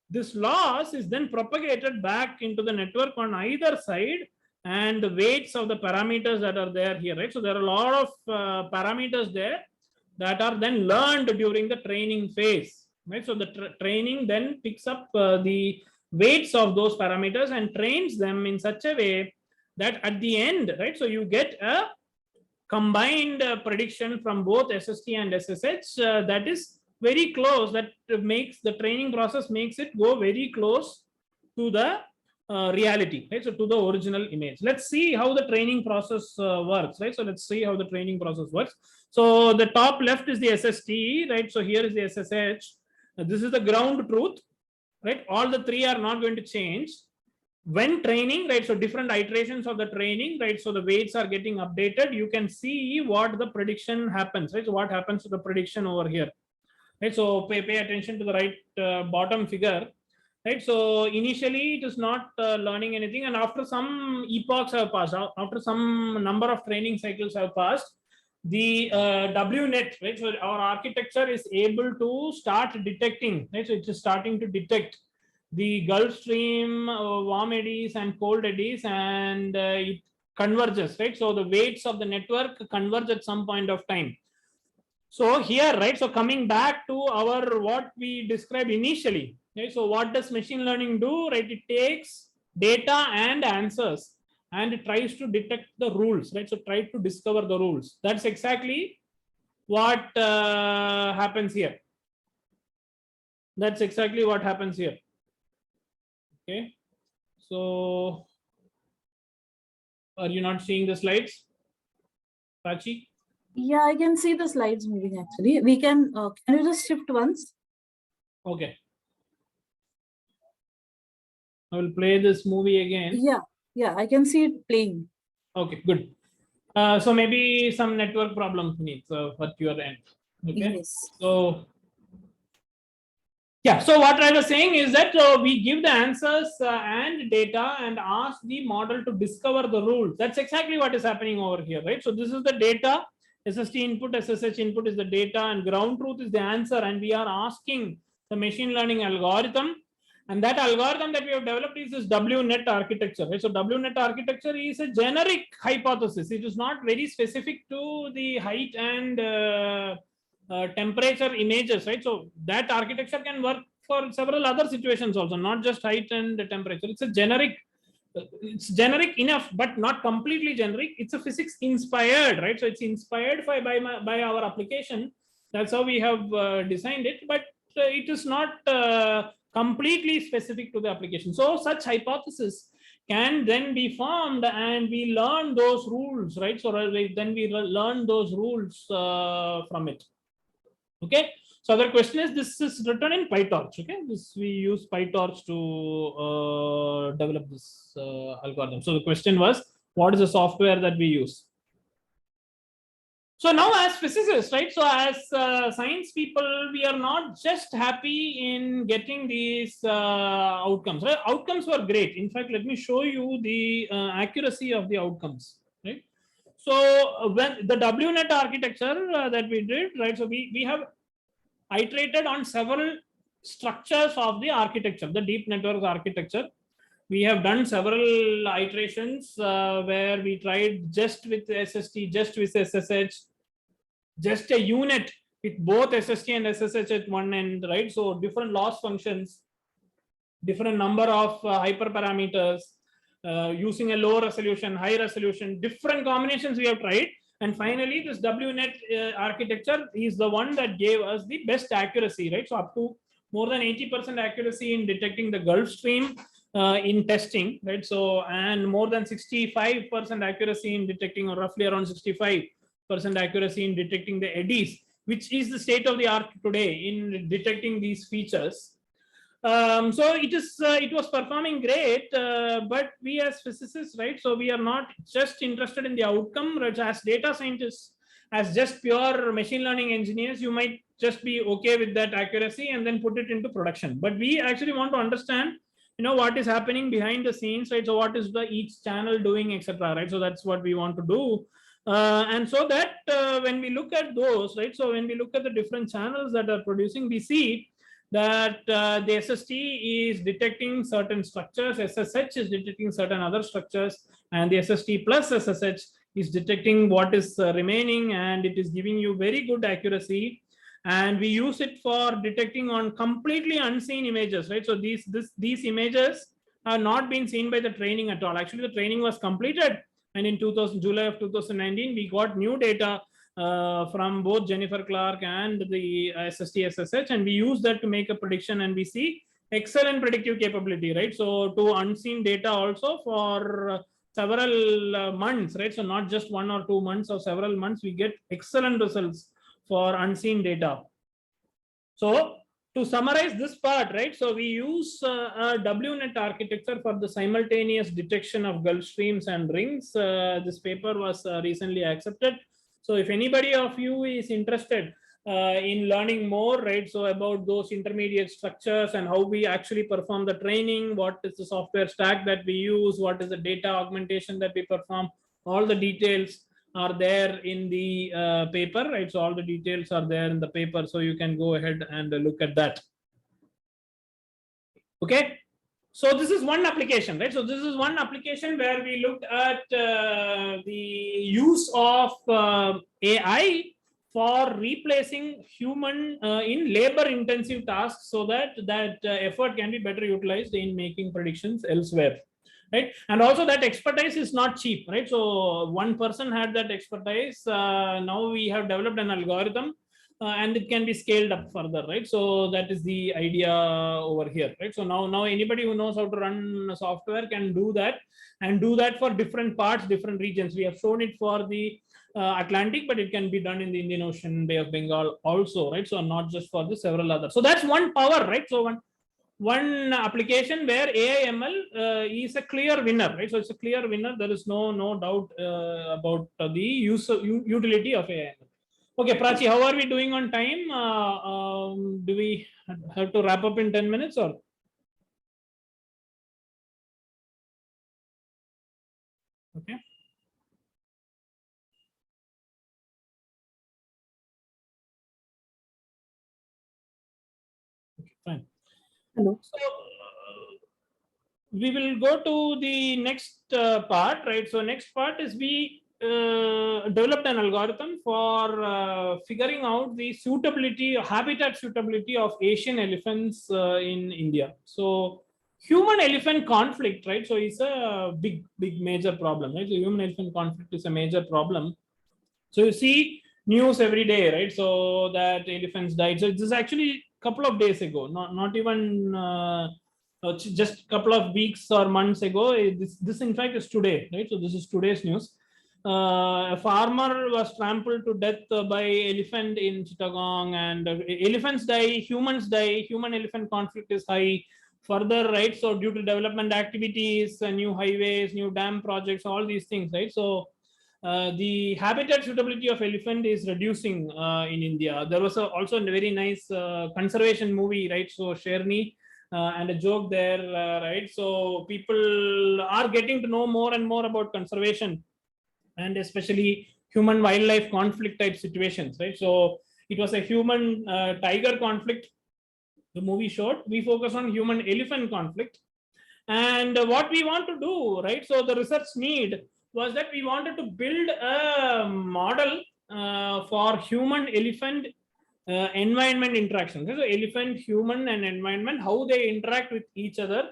This loss is then propagated back into the network on either side, and the weights of the parameters that are there here, right? So there are a lot of parameters there that are then learned during the training phase, right? So the training then picks up the weights of those parameters and trains them in such a way that at the end, right? So you get a combined prediction from both SST and SSH that is very close, that makes the training process makes it go very close to the reality, right? So to the original image. Let's see how the training process works, right? So let's see how the training process works. So the top left is the SST, right? So here is the SSH. This is the ground truth, right? All the three are not going to change when training, right? So different iterations of the training, right? So the weights are getting updated. You can see what the prediction happens, right? So what happens to the prediction over here, right? So pay attention to the right bottom figure. Right, so initially it is not learning anything, and after some epochs have passed, after some number of training cycles have passed, the WNet, right? So our architecture is able to start detecting, right? So it is starting to detect the Gulf Stream, warm eddies and cold eddies, and it converges, right? So the weights of the network converge at some point of time. So here, right? So coming back to our what we described initially. Okay, so what does machine learning do, right? It takes data and answers and it tries to detect the rules, right? So try to discover the rules. That's exactly what happens here. That's exactly what happens here. Okay, so are you not seeing the slides, Pachi? Yeah, I can see the slides moving actually. We can you just shift once? Okay. I will play this movie again. Yeah, I can see it playing. Okay, good. So maybe some network problems need at your end. Okay. Yes. So yeah, so what I was saying is that we give the answers and data and ask the model to discover the rules. That's exactly what is happening over here, right? So this is the data, SST input, SSH input is the data, and ground truth is the answer, and we are asking the machine learning algorithm. And that algorithm that we have developed is this WNet architecture, right? So WNet architecture is a generic hypothesis. It is not very specific to the height and temperature images, right? So that architecture can work for several other situations also, not just height and temperature. It's a generic, it's generic enough, but not completely generic. It's a physics inspired, right? So it's inspired by our application. That's how we have designed it, but it is not completely specific to the application. So such hypothesis can then be formed, and we learn those rules, right? So then we learn those rules from it. Okay. So the question is, this is written in PyTorch. Okay, this we use PyTorch to develop this algorithm. So the question was, what is the software that we use? So now, as physicists, right? So as science people, we are not just happy in getting these outcomes. Right? Outcomes were great. In fact, let me show you the accuracy of the outcomes. Right. So when the WNet architecture that we did, right? So we have iterated on several structures of the architecture, the deep network architecture. We have done several iterations where we tried just with SST, just with SSH, just a unit with both SST and SSH at one end, right? So different loss functions, different number of hyperparameters, using a low resolution, high resolution, different combinations we have tried. And finally, this WNet architecture is the one that gave us the best accuracy, right? So up to more than 80% accuracy in detecting the Gulf Stream in testing, right? So, and more than 65% accuracy in detecting, or roughly around 65% accuracy in detecting the eddies, which is the state of the art today in detecting these features. So it was performing great, but we as physicists, right? So we are not just interested in the outcome, right? As data scientists, as just pure machine learning engineers, you might just be okay with that accuracy and then put it into production. But we actually want to understand, what is happening behind the scenes, right? So what is each channel doing, etc. Right? So that's what we want to do. And so that when we look at those, right? So when we look at the different channels that are producing, we see that the SST is detecting certain structures, SSH is detecting certain other structures, and the SST plus SSH is detecting what is remaining, and it is giving you very good accuracy. And we use it for detecting on completely unseen images, right? So these images have not been seen by the training at all. Actually, the training was completed, and in July of 2019, we got new data from both Jennifer Clark and the SST SSH, and we use that to make a prediction, and we see excellent predictive capability, right? So to unseen data also for several months, right? So not just 1 or 2 months or several months, we get excellent results for unseen data. So to summarize this part, right? So we use a WNet architecture for the simultaneous detection of Gulf Streams and rings. This paper was recently accepted. So if anybody of you is interested in learning more, right? So about those intermediate structures and how we actually perform the training, what is the software stack that we use, what is the data augmentation that we perform, all the details are there in the paper, right? So all the details are there in the paper, so you can go ahead and look at that. Okay. So this is one application, right? So this is one application where we looked at the use of AI for replacing human in labor-intensive tasks, so that effort can be better utilized in making predictions elsewhere, right? And also that expertise is not cheap, right? So one person had that expertise. Now we have developed an algorithm. And it can be scaled up further, right? So that is the idea over here, right? So now anybody who knows how to run software can do that, and do that for different parts, different regions. We have shown it for the Atlantic, but it can be done in the Indian Ocean, Bay of Bengal also, right? So not just for the several others. So that's one power, right? So one application where AI ML is a clear winner, right? So it's a clear winner. There is no doubt about the utility of AI ML. Okay, Prachi, how are we doing on time? Do we have to wrap up in 10 minutes or? Okay. Okay, fine. Hello. So we will go to the next part, right? So next part is we developed an algorithm for figuring out the suitability, habitat suitability of Asian elephants in India. So human elephant conflict, right? So it's a big major problem, right? So human elephant conflict is a major problem. So you see news every day, right? So that elephants died. So this is actually couple of days ago, not even just a couple of weeks or months ago. This in fact is today, right? So this is today's news. A farmer was trampled to death by elephant in Chittagong, and elephants die, humans die, human-elephant conflict is high. Further, right? So due to development activities, new highways, new dam projects, all these things, right? So the habitat suitability of elephant is reducing in India. There was also a very nice conservation movie, right? So Sherni, and a joke there, right? So people are getting to know more and more about conservation, and especially human wildlife conflict type situations, right? So it was a human tiger conflict the movie showed. We focus on human elephant conflict, and what we want to do, right? So the research need was that we wanted to build a model for human elephant environment interaction. So elephant, human, and environment, how they interact with each other.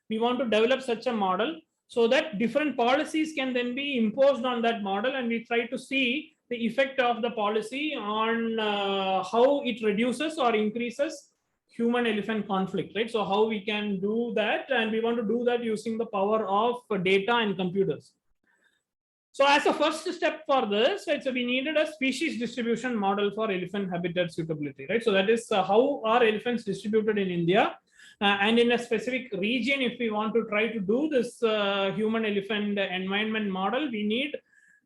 We want to develop such a model so that different policies can then be imposed on that model, and we try to see the effect of the policy on how it reduces or increases human elephant conflict, right? So how we can do that, and we want to do that using the power of data and computers. So as a first step for this, right, so we needed a species distribution model for elephant habitat suitability, right? So that is how are elephants distributed in India, and in a specific region. If we want to try to do this human elephant environment model, we need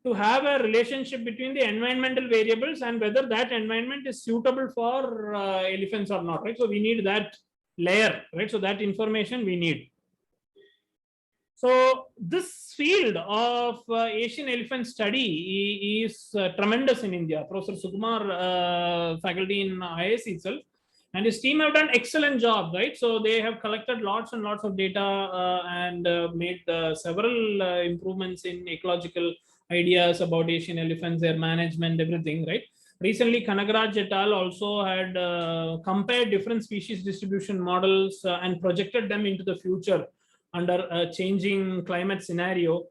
to have a relationship between the environmental variables and whether that environment is suitable for elephants or not, right? So we need that layer, right? So that information we need. So this field of Asian elephant study is tremendous in India. Professor Sukumar, faculty in IISc itself, and his team have done excellent job, right? So they have collected lots and lots of data and made several improvements in ecological ideas about Asian elephants, their management, everything, right? Recently, Kanagaraj et al. Also had compared different species distribution models and projected them into the future under a changing climate scenario.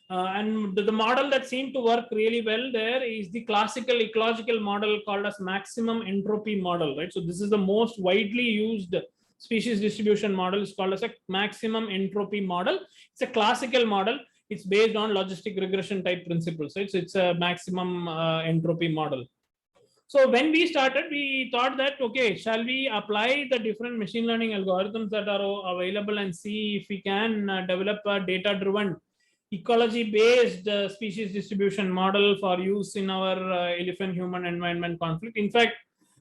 And the model that seemed to work really well there is the classical ecological model called as maximum entropy model, right? So this is the most widely used species distribution model. It's called as a maximum entropy model. It's a classical model. It's based on logistic regression type principles, right? So it's a maximum entropy model. So when we started, we thought that, okay, shall we apply the different machine learning algorithms that are available and see if we can develop a data-driven, ecology-based species distribution model for use in our elephant-human environment conflict. In fact,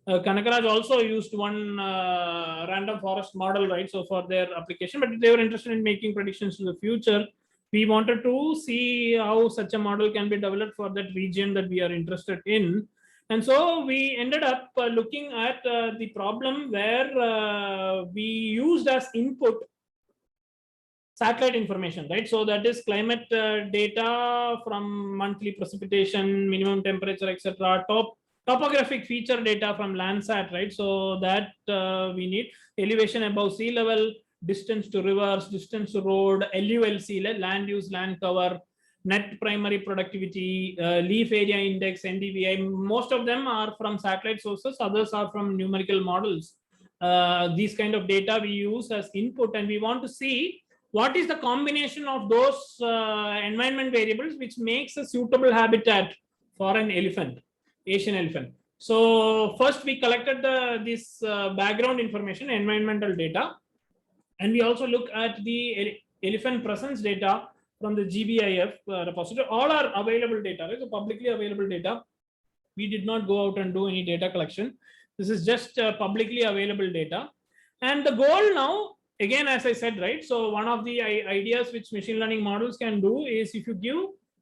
Kanagaraj also used one random forest model, right? So for their application, but they were interested in making predictions to the future. We wanted to see how such a model can be developed for that region that we are interested in. And so we ended up looking at the problem where we used as input satellite information, right? So that is climate data from monthly precipitation, minimum temperature, etc. Topographic feature data from Landsat, right? So that we need elevation above sea level, distance to rivers, distance to road, LULC, land use, land cover, net primary productivity, leaf area index, NDVI. Most of them are from satellite sources, others are from numerical models. These kind of data we use as input, and we want to see what is the combination of those environment variables which makes a suitable habitat for an elephant, Asian elephant. So first we collected this background information, environmental data, and we also look at the elephant presence data from the GBIF repository. All are available data, right? So publicly available data. We did not go out and do any data collection. This is just publicly available data. And the goal now, again, as I said, right? So one of the ideas which machine learning models can do is if you give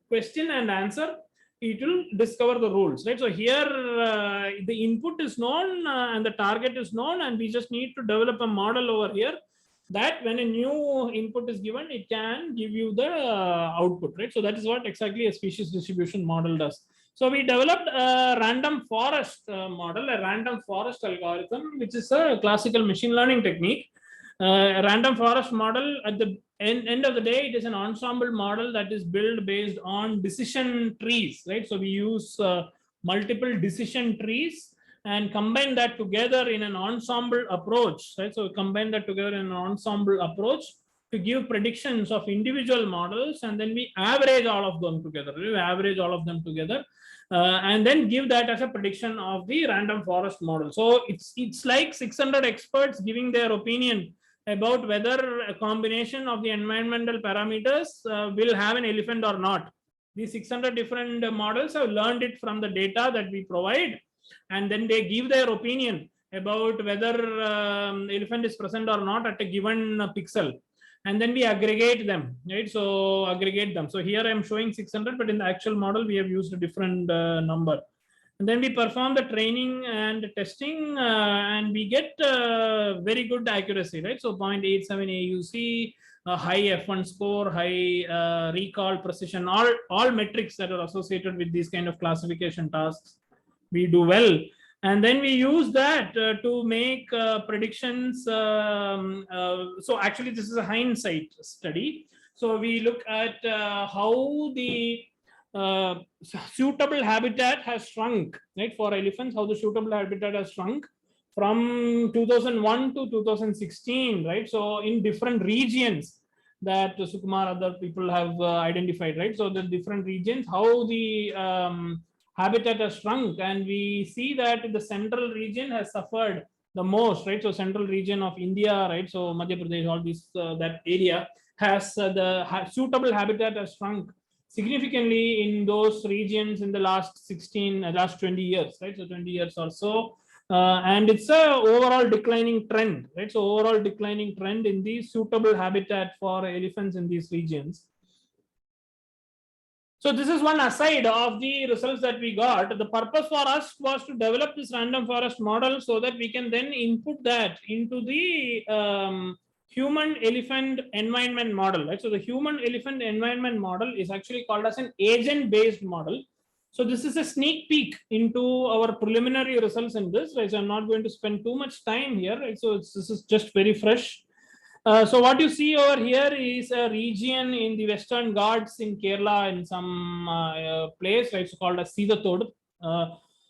question and answer, it will discover the rules, right? So here the input is known and the target is known, and we just need to develop a model over here that when a new input is given, it can give you the output, right? So that is what exactly a species distribution model does. So we developed a random forest model, a random forest algorithm, which is a classical machine learning technique. A random forest model, at the end of the day, it is an ensemble model that is built based on decision trees, right? So we use multiple decision trees and combine that together in an ensemble approach, right? So combine that together in an ensemble approach to give predictions of individual models, and then we average all of them together. We average all of them together, and then give that as a prediction of the random forest model. So it's like 600 experts giving their opinion about whether a combination of the environmental parameters will have an elephant or not. These 600 different models have learned it from the data that we provide, and then they give their opinion about whether elephant is present or not at a given pixel, and then we aggregate them, right? So aggregate them. So here I'm showing 600, but in the actual model we have used a different number. And then we perform the training and testing, and we get very good accuracy, right? So 0.87 AUC, high F1 score, high recall precision, all metrics that are associated with these kind of classification tasks, we do well. And then we use that to make predictions. So actually this is a hindsight study. So we look at how the suitable habitat has shrunk, right, for elephants, how the suitable habitat has shrunk from 2001 to 2016, right? So in different regions that Sukumar, other people have identified, right? So the different regions, how the habitat has shrunk, and we see that the central region has suffered the most, right? So central region of India, right? So Madhya Pradesh, all this, that area has suitable habitat has shrunk significantly in those regions in the last 20 years, right? So 20 years or so. And it's a overall declining trend, right? So overall declining trend in the suitable habitat for elephants in these regions. So this is one aside of the results that we got. The purpose for us was to develop this random forest model so that we can then input that into the human elephant environment model, right? So the human elephant environment model is actually called as an agent based model. So this is a sneak peek into our preliminary results in this, right? So I'm not going to spend too much time here, right? So this is just very fresh. So what you see over here is a region in the Western Ghats in Kerala, in some place, right? It's called as Sidatod.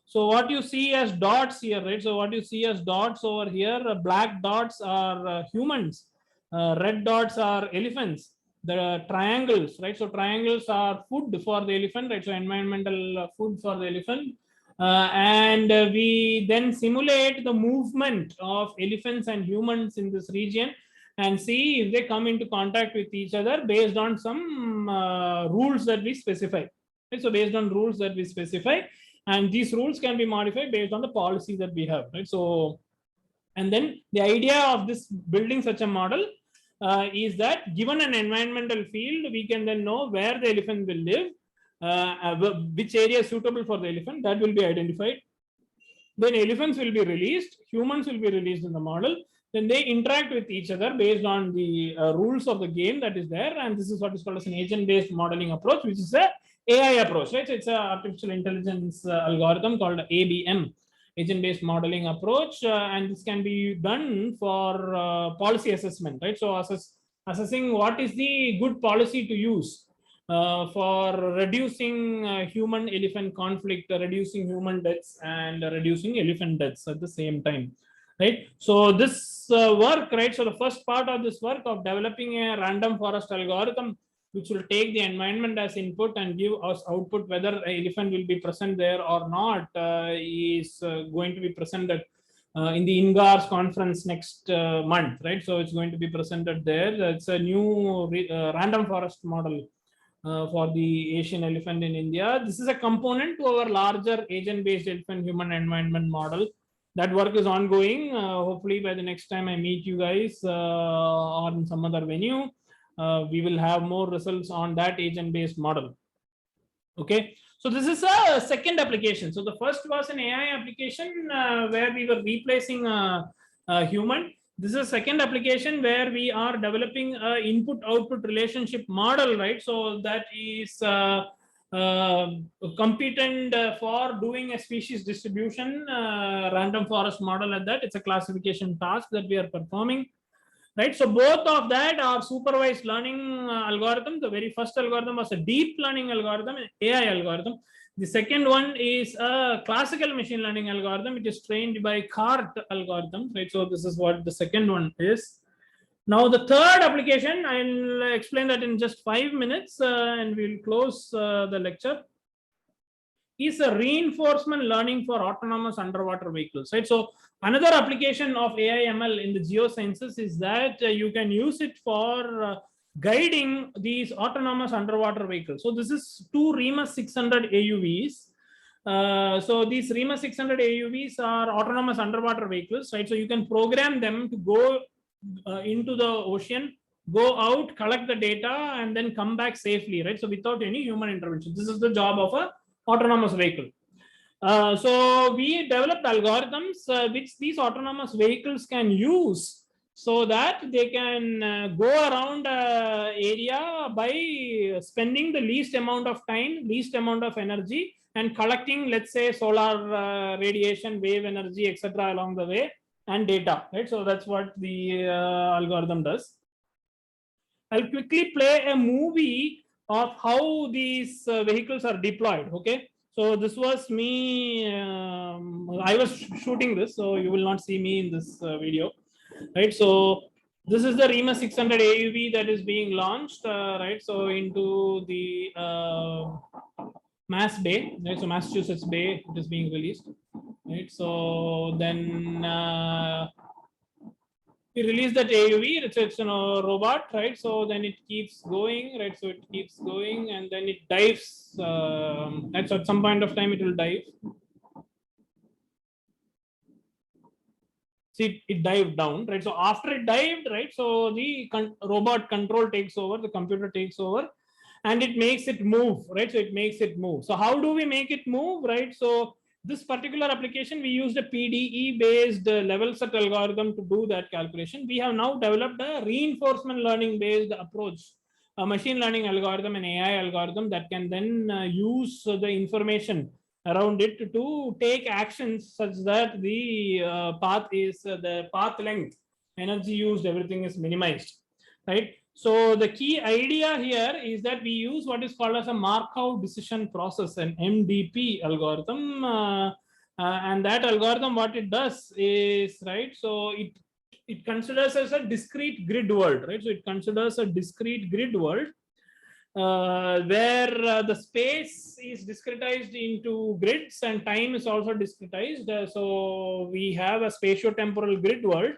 So what you see as dots here, right? So what you see as dots over here, black dots are humans, red dots are elephants. The triangles, right? So triangles are food for the elephant, right? So environmental food for the elephant. And we then simulate the movement of elephants and humans in this region and see if they come into contact with each other based on some rules that we specify. Right? So based on rules that we specify, and these rules can be modified based on the policy that we have, right? So, and then the idea of this building such a model is that given an environmental field, we can then know where the elephant will live, which area is suitable for the elephant, that will be identified. Then elephants will be released, humans will be released in the model. Then they interact with each other based on the rules of the game that is there. And this is what is called as an agent-based modeling approach, which is a AI approach, right? So it's an artificial intelligence algorithm called ABM, agent-based modeling approach. And this can be done for policy assessment, right? So assessing what is the good policy to use for reducing human-elephant conflict, reducing human deaths, and reducing elephant deaths at the same time. Right. So this work, right? So the first part of this work of developing a random forest algorithm, which will take the environment as input and give us output whether an elephant will be present there or not, is going to be presented in the INGARS conference next month, right? So it's going to be presented there. It's a new random forest model for the Asian elephant in India. This is a component to our larger agent-based elephant human environment model. That work is ongoing. Hopefully by the next time I meet you guys on some other venue, we will have more results on that agent-based model. Okay, so this is a second application. So the first was an AI application where we were replacing a human. This is a second application where we are developing an input-output relationship model, right? So that is competent for doing a species distribution random forest model at that. It's a classification task that we are performing, right? So both of that are supervised learning algorithm. The very first algorithm was a deep learning algorithm, an AI algorithm. The second one is a classical machine learning algorithm. It is trained by CART algorithm, right? So this is what the second one is. Now the third application, I'll explain that in just 5 minutes and we'll close the lecture, is a reinforcement learning for autonomous underwater vehicles, right? So another application of AI ML in the geosciences is that you can use it for guiding these autonomous underwater vehicles. So this is two REMUS 600 AUVs. So these REMUS 600 AUVs are autonomous underwater vehicles, right? So you can program them to go into the ocean, go out, collect the data, and then come back safely, right? So without any human intervention. This is the job of a autonomous vehicle. So we developed algorithms which these autonomous vehicles can use so that they can go around area by spending the least amount of time, least amount of energy, and collecting, let's say, solar radiation, wave energy, etc. along the way, and data, right? So that's what the algorithm does. I'll quickly play a movie of how these vehicles are deployed. Okay, so this was me. I was shooting this, so you will not see me in this video, right? So this is the REMUS 600 AUV that is being launched, right? So into the Mass Bay, right? So Massachusetts Bay, it is being released, right? So then we release that AUV, it's a robot, right? So then it keeps going, right? So it keeps going and then it dives. Right? So at some point of time it will dive. See, it dived down, right? So after it dived, right? So the robot control takes over, the computer takes over, and it makes it move, right? So it makes it move. So how do we make it move, right? So this particular application, we used a PDE based level set algorithm to do that calculation. We have now developed a reinforcement learning based approach, a machine learning algorithm and AI algorithm that can then use the information around it to take actions such that the path is the path length, energy used, everything is minimized, right? So the key idea here is that we use what is called as a Markov decision process, an MDP algorithm, and that algorithm, what it does is, right, so it considers as a discrete grid world, right? So it considers a discrete grid world where the space is discretized into grids and time is also discretized. So we have a spatiotemporal grid world.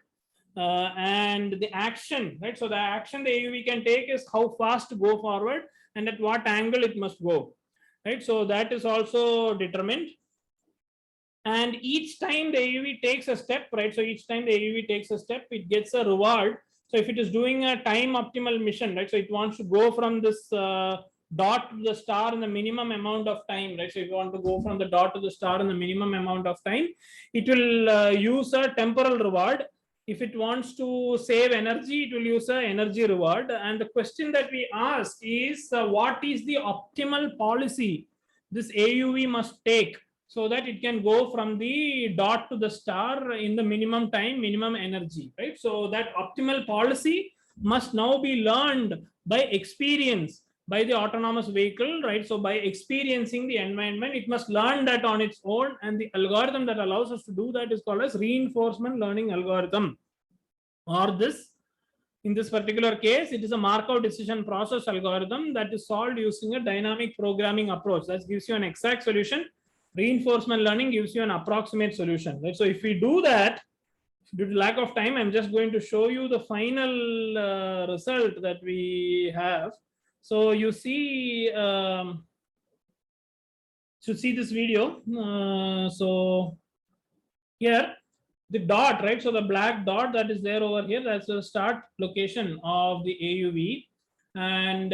And the action, right? So the action the AUV can take is how fast to go forward and at what angle it must go, right? So that is also determined. And each time the AUV takes a step, right? So each time the AUV takes a step, it gets a reward. So if it is doing a time optimal mission, right? So it wants to go from this dot to the star in the minimum amount of time, right? So if you want to go from the dot to the star in the minimum amount of time, it will use a temporal reward. If it wants to save energy, it will use an energy reward. And the question that we ask is, what is the optimal policy this AUV must take so that it can go from the dot to the star in the minimum time, minimum energy, right? So that optimal policy must now be learned by experience by the autonomous vehicle, right? So by experiencing the environment, it must learn that on its own, and the algorithm that allows us to do that is called as reinforcement learning algorithm. Or this, in this particular case, it is a Markov decision process algorithm that is solved using a dynamic programming approach. That gives you an exact solution. Reinforcement learning gives you an approximate solution, right? So if we do that, due to lack of time, I'm just going to show you the final result that we have. So you see, see this video. So here, the dot, right? So the black dot that is there over here, that's the start location of the AUV. And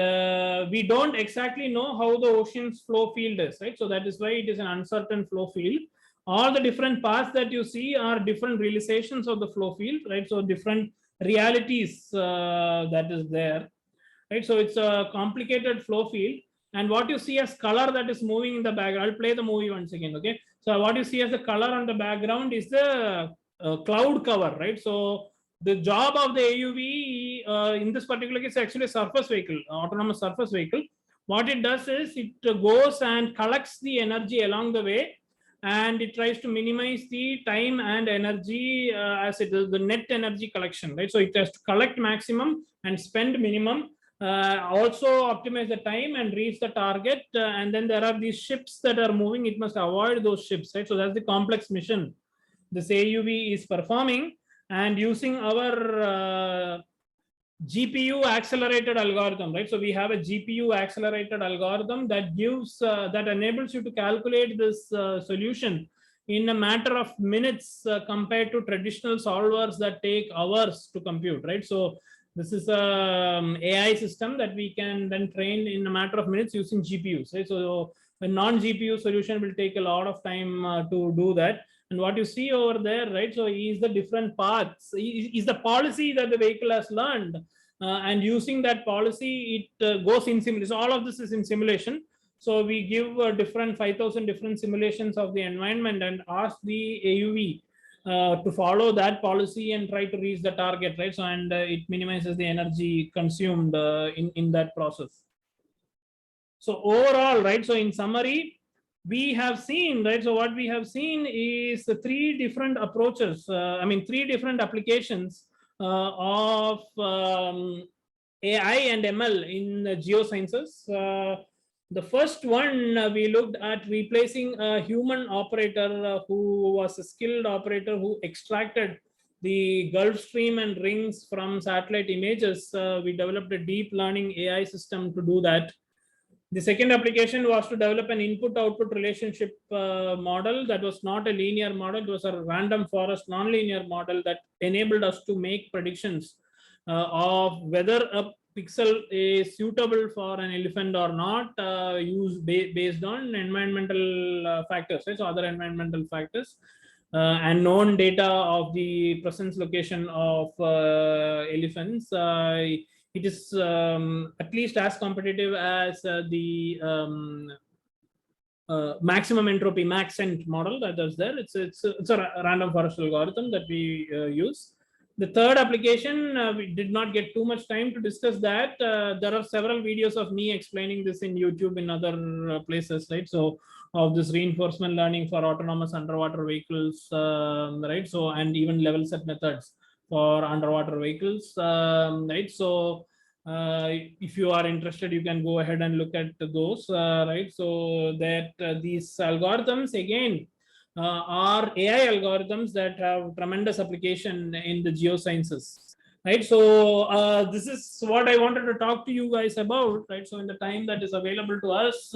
we don't exactly know how the ocean's flow field is, right? So that is why it is an uncertain flow field. All the different paths that you see are different realizations of the flow field, right? So different realities that is there, right? So it's a complicated flow field. And what you see as color that is moving in the background, I'll play the movie once again, okay? So what you see as the color on the background is the cloud cover, right? So the job of the AUV in this particular case, actually a surface vehicle, autonomous surface vehicle. what it does is it goes and collects the energy along the way, and it tries to minimize the time and energy as it is the net energy collection, right? So it has to collect maximum and spend minimum, also optimize the time and reach the target. And then there are these ships that are moving. It must avoid those ships, right? So that's the complex mission this AUV is performing, and using our GPU accelerated algorithm, right? So we have a GPU accelerated algorithm that gives that enables you to calculate this solution in a matter of minutes compared to traditional solvers that take hours to compute, right? So this is a AI system that we can then train in a matter of minutes using GPUs, right? So a non-GPU solution will take a lot of time to do that. And what you see over there, right? So is the different paths, is the policy that the vehicle has learned, and using that policy, it goes in simulation. So all of this is in simulation. So we give different 5,000 different simulations of the environment and ask the AUV to follow that policy and try to reach the target, right? So and it minimizes the energy consumed in that process. So overall, right? So in summary, we have seen, right? So what we have seen is the three different approaches. Three different applications of AI and ML in geosciences. The first one we looked at replacing a human operator who was a skilled operator who extracted the Gulf Stream and rings from satellite images. We developed a deep learning AI system to do that. The second application was to develop an input-output relationship model that was not a linear model. It was a random forest nonlinear model that enabled us to make predictions of whether a pixel is suitable for an elephant or not, based on environmental factors, right? So other environmental factors and known data of the presence location of elephants. It is at least as competitive as the maximum entropy maxent model that is there. It's a random forest algorithm that we use. The third application, we did not get too much time to discuss that. There are several videos of me explaining this in YouTube in other places, right? So of this reinforcement learning for autonomous underwater vehicles, right? So and even level set methods for underwater vehicles, right? So if you are interested, you can go ahead and look at those, right? So that these algorithms again are AI algorithms that have tremendous application in the geosciences, right? So this is what I wanted to talk to you guys about, right? So in the time that is available to us,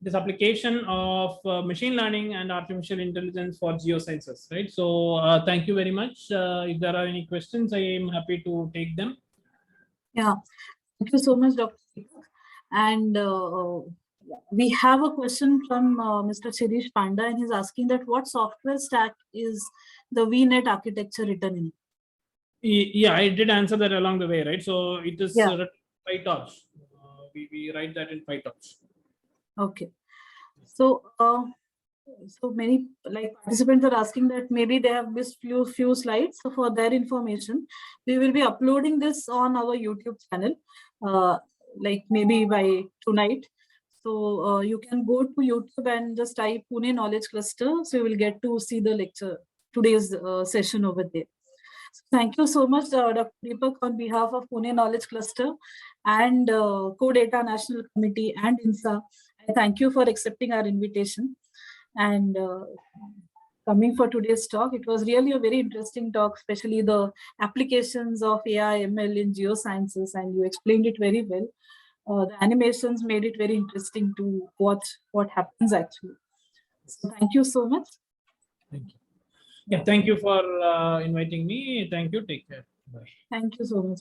this application of machine learning and artificial intelligence for geosciences, right? So thank you very much. If there are any questions, I am happy to take them. Yeah, thank you so much, Dr. Deepak. And we have a question from Mr. Shirish Panda, and he's asking that what software stack is the VNet architecture written in? Yeah, I did answer that along the way, right? So it is Yeah. PyTorch. We write that in PyTorch. Okay. So so many participants are asking that maybe they have missed few slides. So for their information, we will be uploading this on our YouTube channel, maybe by tonight. So you can go to YouTube and just type Pune Knowledge Cluster. So you will get to see the lecture, today's session over there. So thank you so much, Dr. Deepak, on behalf of Pune Knowledge Cluster and CoData National Committee and INSA. I thank you for accepting our invitation and coming for today's talk. It was really a very interesting talk, especially the applications of AI, ML in geosciences, and you explained it very well. The animations made it very interesting to watch what happens actually. So thank you so much. Thank you. Yeah, thank you for inviting me. Thank you. Take care. Bye. Thank you so much.